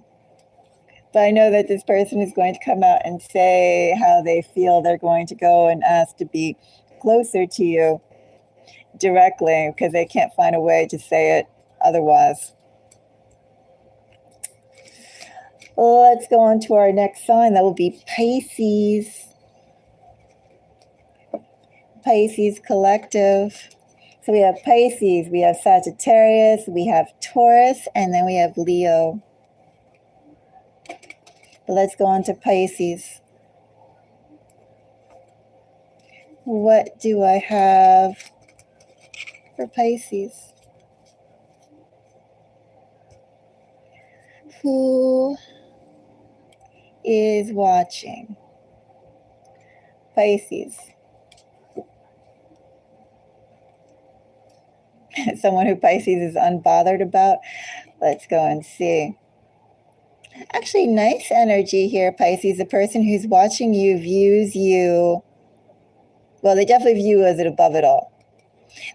But I know that this person is going to come out and say how they feel. They're going to go and ask to be closer to you directly because they can't find a way to say it otherwise. Let's go on to our next sign. That will be Pisces. Pisces collective. So we have Pisces, we have Sagittarius, we have Taurus, and then we have Leo. But let's go on to Pisces. What do I have for Pisces? Who is watching Pisces? Someone who Pisces is unbothered about. Let's go and see. Actually, nice energy here, Pisces. The person who's watching you views you, well, they definitely view you as above it all.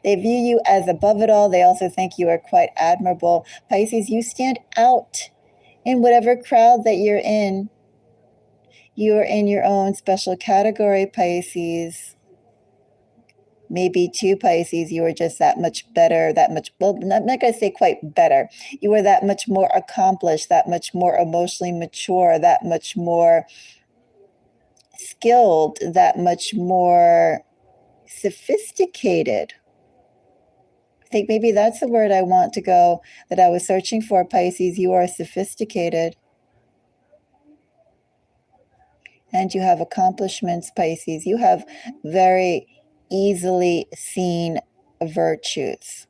They view you as above it all. They also think you are quite admirable. Pisces, you stand out in whatever crowd that you're in. You're in your own special category, Pisces. Maybe two Pisces, you are just that much better, that much, well, I'm not going to say quite better. You are that much more accomplished, that much more emotionally mature, that much more skilled, that much more sophisticated. I think maybe that's the word I want to go, that I was searching for, Pisces. You are sophisticated. And you have accomplishments, Pisces. You have very easily seen virtues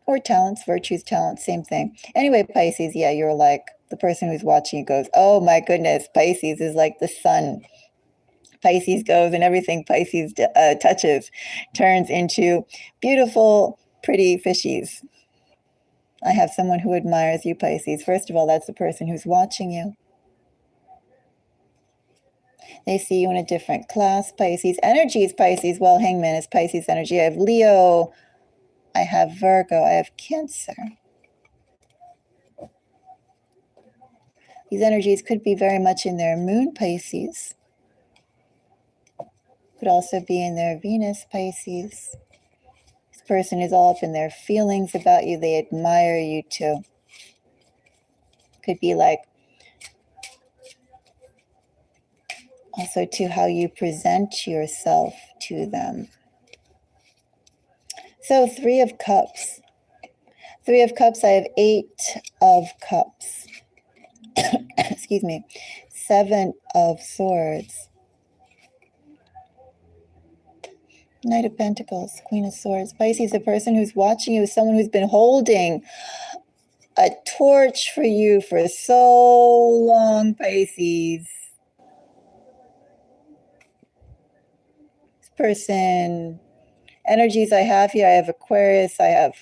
or talents, virtues, talents, same thing. Anyway, Pisces, yeah, you're like the person who's watching you goes, oh my goodness, Pisces is like the sun. Pisces goes and everything Pisces touches turns into beautiful, pretty fishies. I have someone who admires you, Pisces. First of all, that's the person who's watching you. They see you in a different class, Pisces. Energy is Pisces. Well, Hangman is Pisces energy. I have Leo. I have Virgo. I have Cancer. These energies could be very much in their moon, Pisces. Could also be in their Venus, Pisces. This person is all up in their feelings about you. They admire you too. Could be like also to how you present yourself to them. So 3 of Cups. 3 of Cups, I have 8 of Cups. Excuse me. 7 of Swords. Knight of Pentacles, Queen of Swords. Pisces, the person who's watching you is someone who's been holding a torch for you for so long, Pisces. This person, energies I have here, I have Aquarius, I have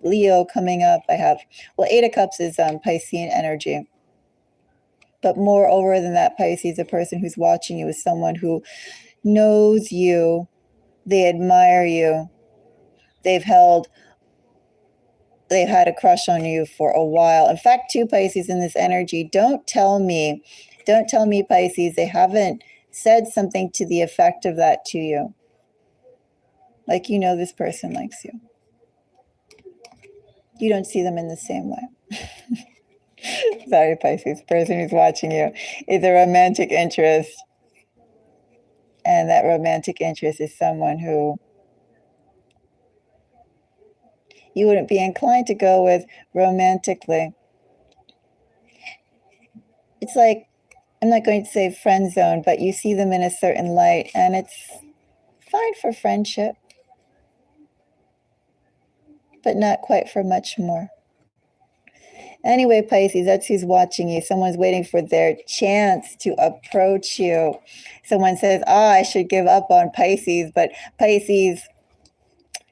Leo coming up, I have, well, 8 of Cups is Piscean energy. But moreover than that, Pisces, the person who's watching you is someone who knows you, they admire you, they've had a crush on you for a while. In fact, 2 Pisces in this energy, don't tell me, Pisces, they haven't said something to the effect of that to you. Like, you know, this person likes you. You don't see them in the same way. Sorry, Pisces, the person who's watching you is a romantic interest. And that romantic interest is someone who you wouldn't be inclined to go with romantically. It's like, I'm not going to say friend zone, but you see them in a certain light, and it's fine for friendship, but not quite for much more. Anyway, Pisces, that's who's watching you. Someone's waiting for their chance to approach you. Someone says, I should give up on Pisces, but Pisces,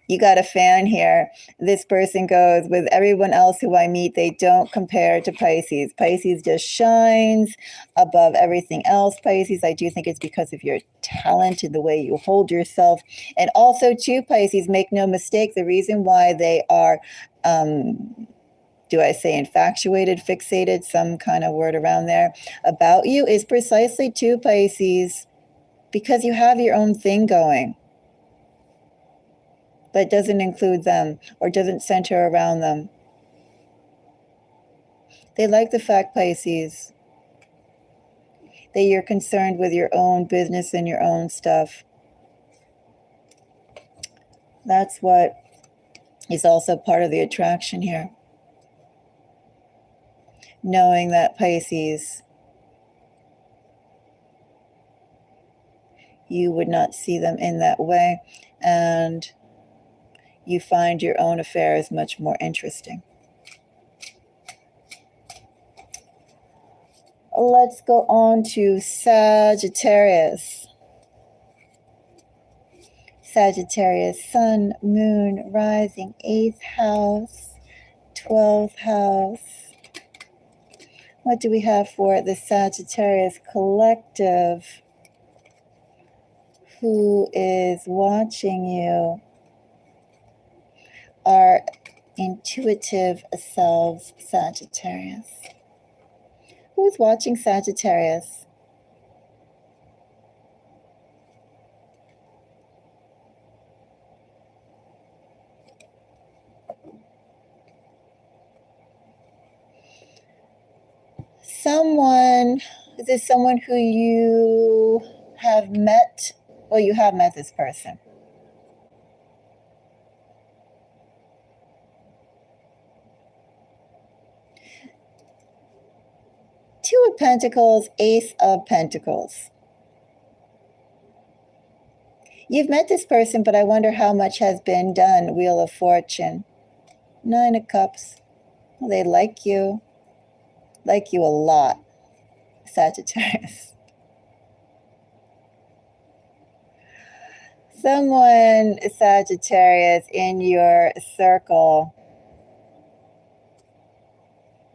you got a fan here. This person goes, with everyone else who I meet, they don't compare to Pisces. Pisces just shines above everything else. Pisces, I do think it's because of your talent and the way you hold yourself. And also, too, Pisces, make no mistake, the reason why they are, do I say infatuated, fixated, some kind of word around there, about you is precisely, too, Pisces, because you have your own thing going. That doesn't include them or doesn't center around them. They like the fact, Pisces, that you're concerned with your own business and your own stuff. That's what is also part of the attraction here. Knowing that Pisces, you would not see them in that way, and you find your own affairs much more interesting. Let's go on to Sagittarius. Sagittarius, sun, moon, rising, 8th house, 12th house. What do we have for the Sagittarius collective who is watching you? Our intuitive selves, Sagittarius. Who's watching Sagittarius? Is this someone who you have met? Well, you have met this person. Two of Pentacles, Ace of Pentacles. You've met this person, but I wonder how much has been done. Wheel of Fortune. 9 of Cups. Well, they like you. Like you a lot, Sagittarius. Someone, Sagittarius, in your circle.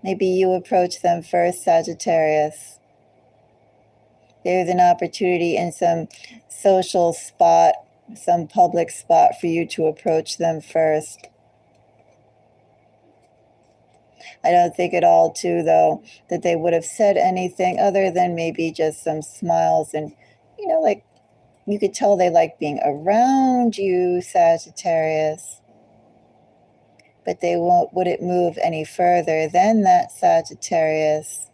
Maybe you approach them first, Sagittarius. There's an opportunity in some social spot, some public spot for you to approach them first. I don't think at all, too, though, that they would have said anything other than maybe just some smiles. And, you know, like, you could tell they like being around you, Sagittarius. But they wouldn't move any further than that, Sagittarius.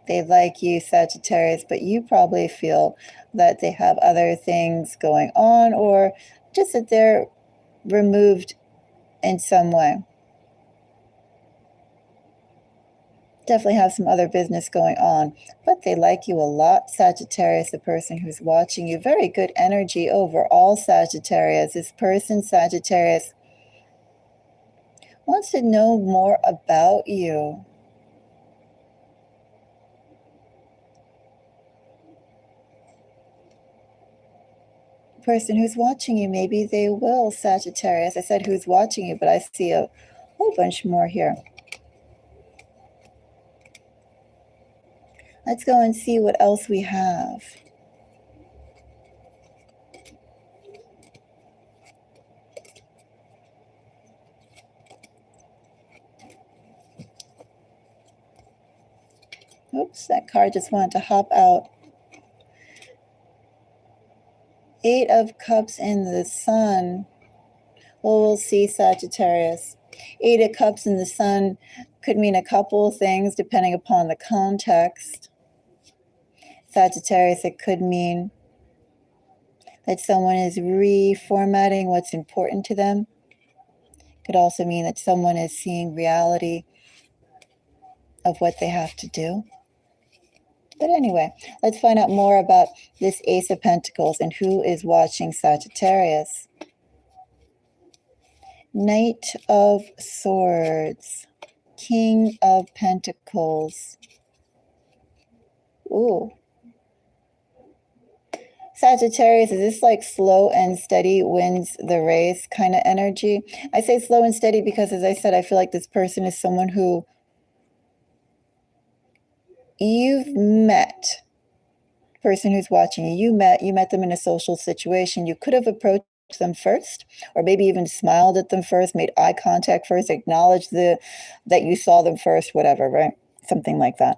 They like you, Sagittarius, but you probably feel that they have other things going on, or just that they're removed in some way. Definitely have some other business going on, but they like you a lot, Sagittarius, the person who's watching you. Very good energy overall, Sagittarius. This person, Sagittarius, wants to know more about you. Person who's watching you, maybe they will, Sagittarius. I said who's watching you, but I see a whole bunch more here. Let's go and see what else we have. Oops, that card just wanted to hop out. 8 of Cups in the Sun. Well, we'll see, Sagittarius. 8 of Cups in the Sun could mean a couple of things depending upon the context. Sagittarius, it could mean that someone is reformatting what's important to them. It could also mean that someone is seeing reality of what they have to do. But anyway, let's find out more about this Ace of Pentacles and who is watching Sagittarius. Knight of Swords. King of Pentacles. Ooh. Sagittarius, is this like slow and steady wins the race kind of energy? I say slow and steady because, as I said, I feel like this person is someone who you've met. Person who's watching you, you met them in a social situation. You could have approached them first, or maybe even smiled at them first, made eye contact first, acknowledged that you saw them first, whatever, right? Something like that.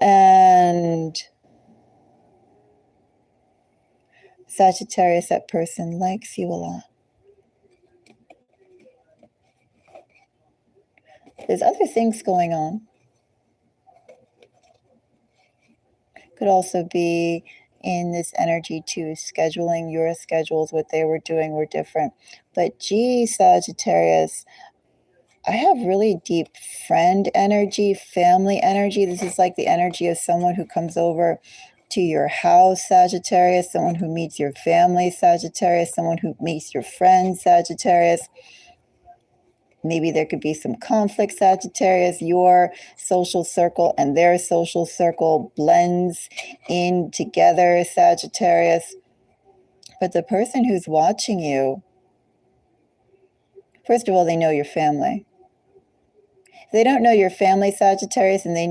And Sagittarius, that person likes you a lot. There's other things going on. Could also be in this energy too. Scheduling your schedules, what they were doing were different. But gee, Sagittarius, I have really deep friend energy, family energy. This is like the energy of someone who comes over to your house, Sagittarius, someone who meets your family, Sagittarius, someone who meets your friends, Sagittarius. Maybe there could be some conflict, Sagittarius. Your social circle and their social circle blends in together, Sagittarius. But the person who's watching you, first of all, they know your family. If they don't know your family, Sagittarius, and they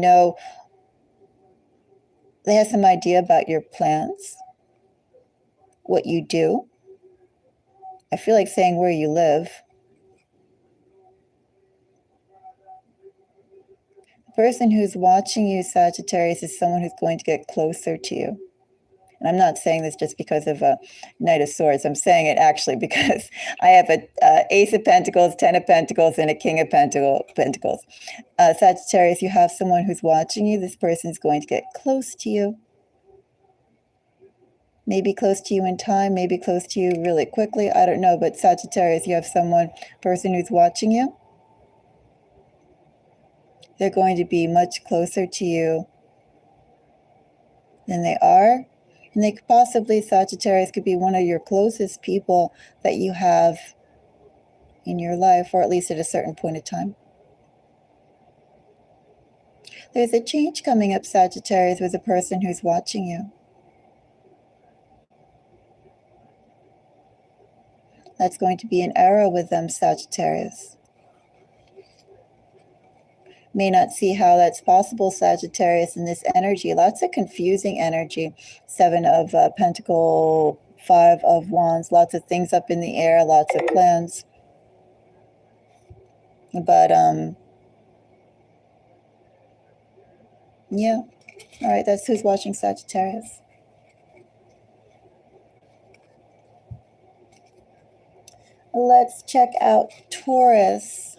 have some idea about your plans, what you do. I feel like saying where you live. The person who's watching you, Sagittarius, is someone who's going to get closer to you. And I'm not saying this just because of a Knight of Swords. I'm saying it actually because I have a Ace of Pentacles, 10 of Pentacles, and a King of Pentacles. Sagittarius, you have someone who's watching you. This person's going to get close to you. Maybe close to you in time, maybe close to you really quickly. I don't know. But Sagittarius, you have person who's watching you. They're going to be much closer to you than they are. And they could possibly, Sagittarius, could be one of your closest people that you have in your life, or at least at a certain point of time. There's a change coming up, Sagittarius, with a person who's watching you. That's going to be an era with them, Sagittarius. May not see how that's possible, Sagittarius, in this energy. Lots of confusing energy. 7 of Pentacles, 5 of Wands, lots of things up in the air, lots of plans. But, yeah. All right, that's who's watching, Sagittarius. Let's check out Taurus,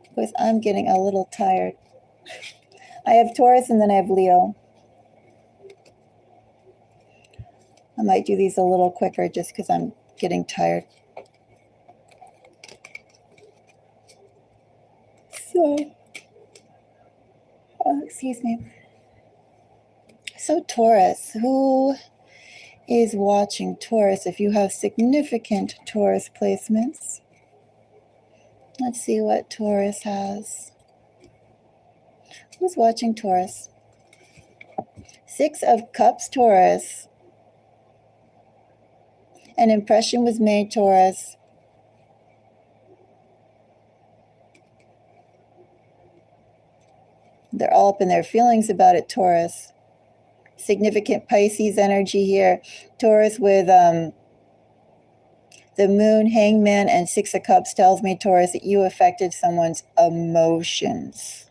because I'm getting a little tired. I have Taurus and then I have Leo. I might do these a little quicker just because I'm getting tired. So, excuse me. So Taurus, who is watching Taurus? If you have significant Taurus placements, let's see what Taurus has. Who's watching Taurus? 6 of Cups, Taurus. An impression was made, Taurus. They're all up in their feelings about it, Taurus. Significant Pisces energy here. Taurus with the Moon, Hangman, and 6 of Cups tells me, Taurus, that you affected someone's emotions.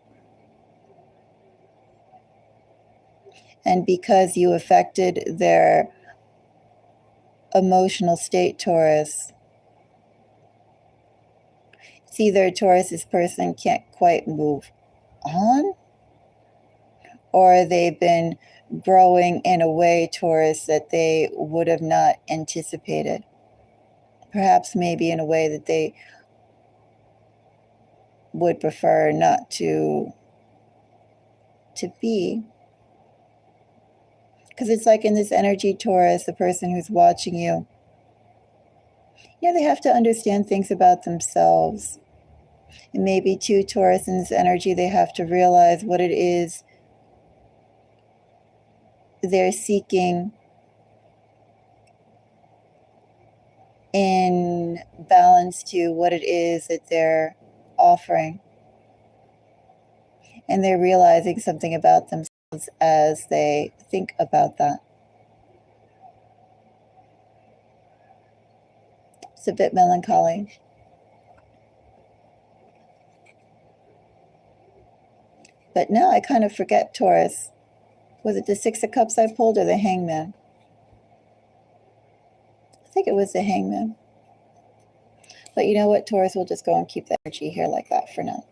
And because you affected their emotional state, Taurus, it's either Taurus, this person can't quite move on, or they've been growing in a way, Taurus, that they would have not anticipated. Perhaps maybe in a way that they would prefer not to be. Because it's like in this energy, Taurus, the person who's watching you, they have to understand things about themselves. And maybe too, Taurus, in this energy, they have to realize what it is they're seeking in balance to what it is that they're offering. And they're realizing something about themselves as they think about that. It's a bit melancholy. But now I kind of forget, Taurus. Was it the 6 of Cups I pulled or the Hangman? I think it was the Hangman. But you know what, Taurus? We'll just go and keep the energy here like that for now.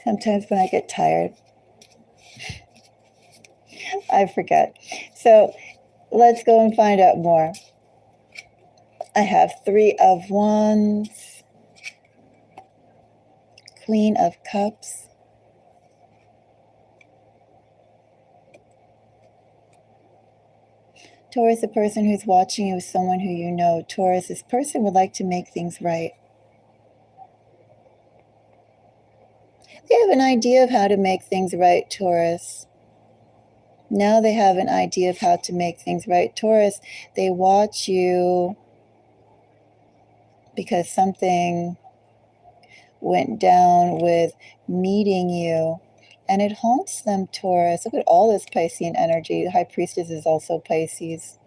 Sometimes when I get tired, I forget. So let's go and find out more. I have 3 of Wands, Queen of Cups, Taurus, the person who's watching you is someone who you know. Taurus, this person would like to make things right. They have an idea of how to make things right, Taurus. Now they have an idea of how to make things right. Taurus, they watch you because something went down with meeting you, and it haunts them, Taurus. Look at all this Piscean energy. The High Priestess is also Pisces.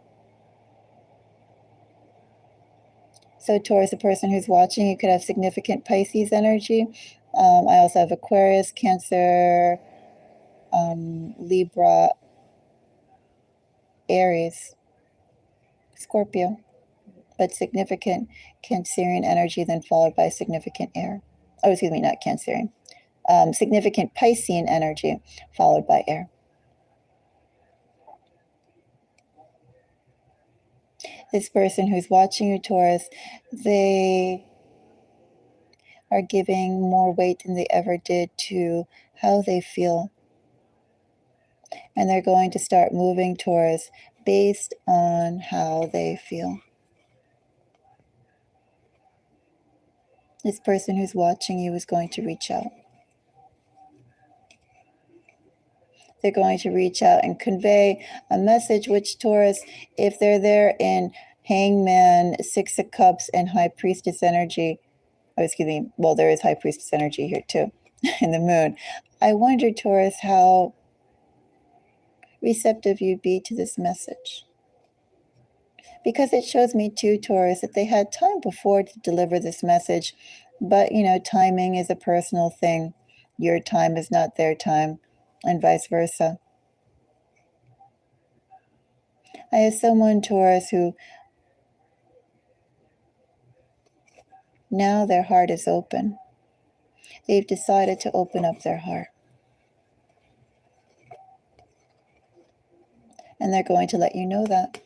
So Taurus, the person who's watching, you could have significant Pisces energy. I also have Aquarius, Cancer, Libra, Aries, Scorpio. But significant Cancerian energy, then followed by significant air. Oh, excuse me, not Cancerian. Significant Piscean energy, followed by air. This person who's watching you, Taurus, they are giving more weight than they ever did to how they feel. And they're going to start moving, Taurus, based on how they feel. This person who's watching you is going to reach out. They're going to reach out and convey a message, which Taurus, if they're there in Hangman, 6 of Cups, and High Priestess energy, oh, excuse me, well, there is High Priestess energy here too, in the moon. I wonder, Taurus, how receptive you'd be to this message. Because it shows me too, Taurus, that they had time before to deliver this message. But, you know, timing is a personal thing. Your time is not their time, and vice versa. I have someone, Taurus, who now their heart is open. They've decided to open up their heart. And they're going to let you know that.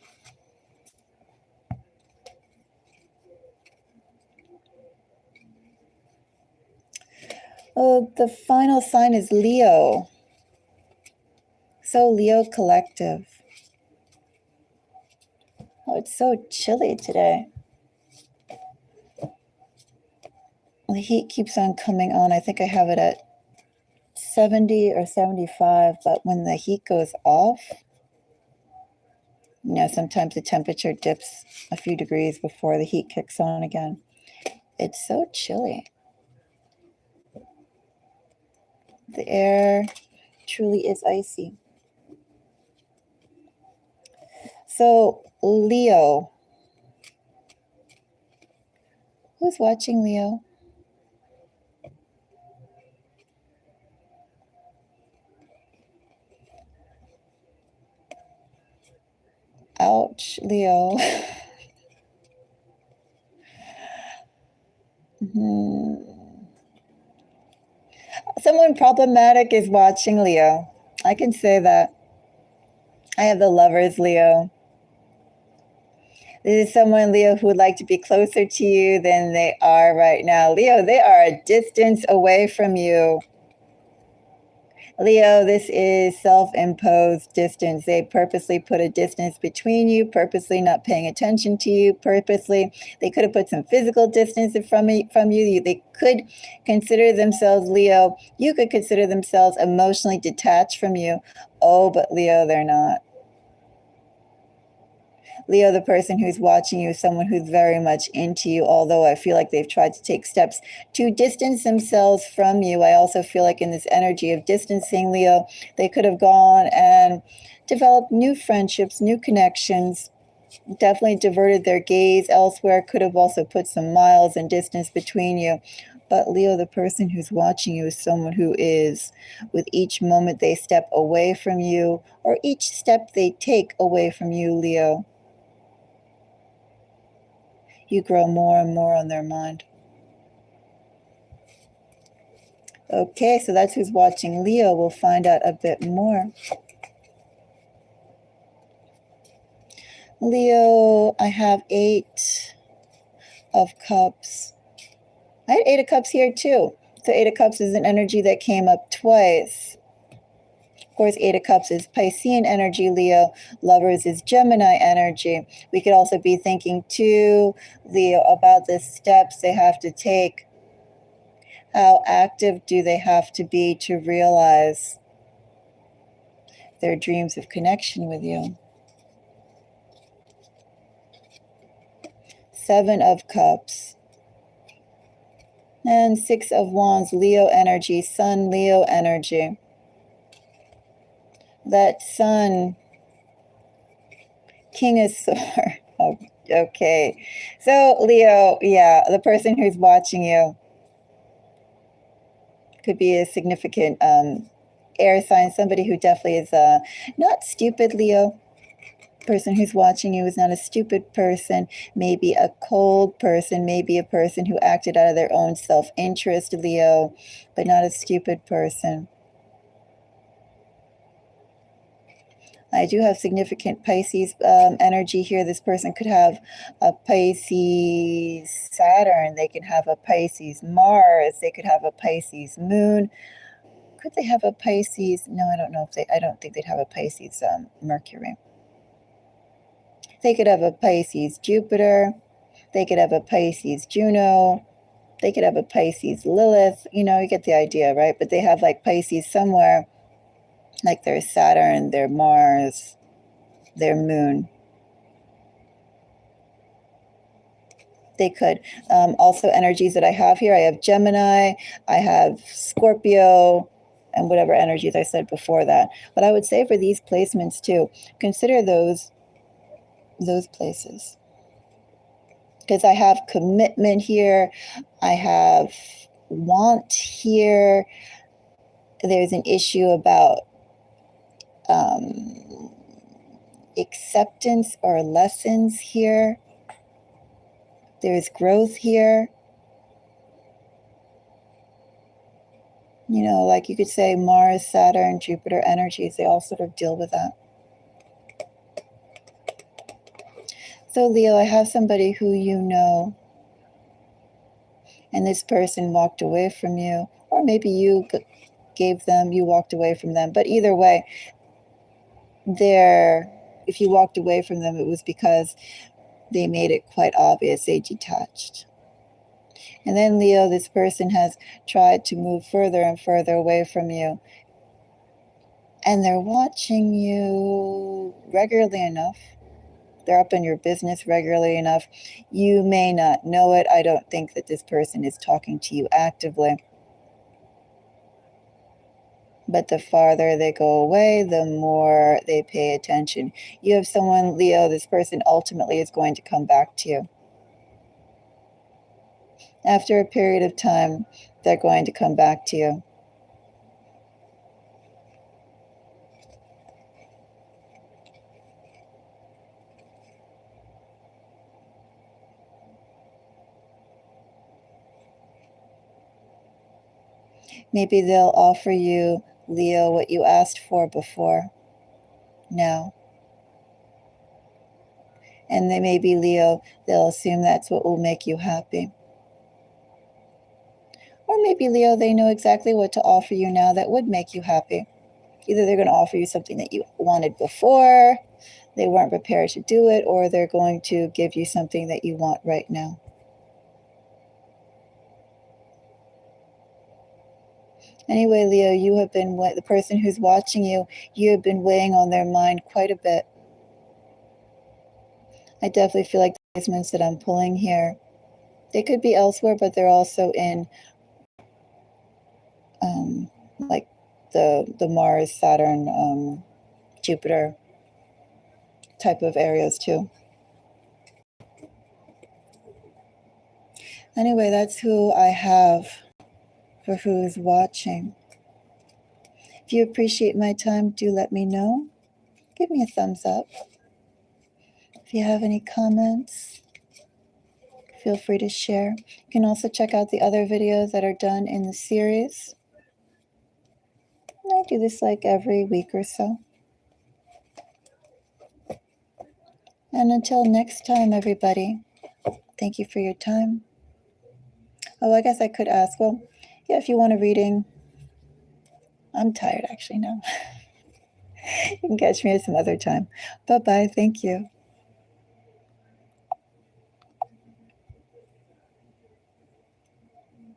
Oh, the final sign is Leo. So Leo collective. Oh, it's so chilly today. The heat keeps on coming on. I think I have it at 70 or 75, but when the heat goes off, you know, sometimes the temperature dips a few degrees before the heat kicks on again. It's so chilly. The air truly is icy. So, Leo. Who's watching Leo? Ouch, Leo. Someone problematic is watching Leo. I can say that. I have the Lovers, Leo. This is someone, Leo, who would like to be closer to you than they are right now. Leo, they are a distance away from you. Leo, this is self-imposed distance. They purposely put a distance between you, purposely not paying attention to you, purposely. They could have put some physical distance from you. They could consider themselves, Leo, you could consider themselves emotionally detached from you. Oh, but Leo, they're not. Leo, the person who's watching you is someone who's very much into you, although I feel like they've tried to take steps to distance themselves from you. I also feel like in this energy of distancing, Leo, they could have gone and developed new friendships, new connections, definitely diverted their gaze elsewhere, could have also put some miles and distance between you. But Leo, the person who's watching you is someone who is, with each moment they step away from you, or each step they take away from you, Leo, you grow more and more on their mind. Okay, so that's who's watching Leo. We'll find out a bit more. Leo, I have 8 of Cups. I had 8 of Cups here too. So 8 of Cups is an energy that came up twice. Of course, 8 of Cups is Piscean energy, Leo. Lovers is Gemini energy. We could also be thinking too, Leo, about the steps they have to take. How active do they have to be to realize their dreams of connection with you? 7 of Cups. And 6 of Wands, Leo energy, Sun, Leo energy. That Sun, King of Swords. Oh, okay. So, Leo, yeah, the person who's watching you could be a significant air sign, somebody who definitely is not stupid, Leo. Person who's watching you is not a stupid person, maybe a cold person, maybe a person who acted out of their own self-interest, Leo, but not a stupid person. I do have significant Pisces energy here. This person could have a Pisces Saturn. They can have a Pisces Mars. They could have a Pisces Moon. Could they have a Pisces? No, I don't know if they, I don't think they'd have a Pisces Mercury. They could have a Pisces Jupiter. They could have a Pisces Juno. They could have a Pisces Lilith. You know, you get the idea, right? But they have like Pisces somewhere, like their Saturn, their Mars, their Moon. They could. Also energies that I have here, I have Gemini, I have Scorpio, and whatever energies I said before that. But I would say for these placements too, consider those places. Because I have commitment here, I have want here, there's an issue about acceptance or lessons here. There's growth here. You know, like you could say Mars, Saturn, Jupiter energies, they all sort of deal with that. So Leo, I have somebody who you know, and this person walked away from you, or maybe you gave them, you walked away from them. But either way, if you walked away from them, it was because they made it quite obvious they detached. And then Leo, this person has tried to move further and further away from you. And they're watching you regularly enough. They're up in your business regularly enough. You may not know it. I don't think that this person is talking to you actively. But the farther they go away, the more they pay attention. You have someone, Leo, this person ultimately is going to come back to you. After a period of time, they're going to come back to you. Maybe they'll offer you, Leo, what you asked for before, now. And they may be, Leo, they'll assume that's what will make you happy. Or maybe, Leo, they know exactly what to offer you now that would make you happy. Either they're going to offer you something that you wanted before, they weren't prepared to do it, or they're going to give you something that you want right now. Anyway, Leo, you have been, the person who's watching you, you have been weighing on their mind quite a bit. I definitely feel like the placements that I'm pulling here, they could be elsewhere, but they're also in like the Mars, Saturn, Jupiter type of areas too. Anyway, that's who I have for who's watching. If you appreciate my time, do let me know. Give me a thumbs up. If you have any comments, feel free to share. You can also check out the other videos that are done in the series. do this like every week or so. And until next time, everybody, thank you for your time. Oh, I guess I could ask, well, yeah, if you want a reading, I'm tired actually now. You can catch me at some other time. Bye-bye. Thank you.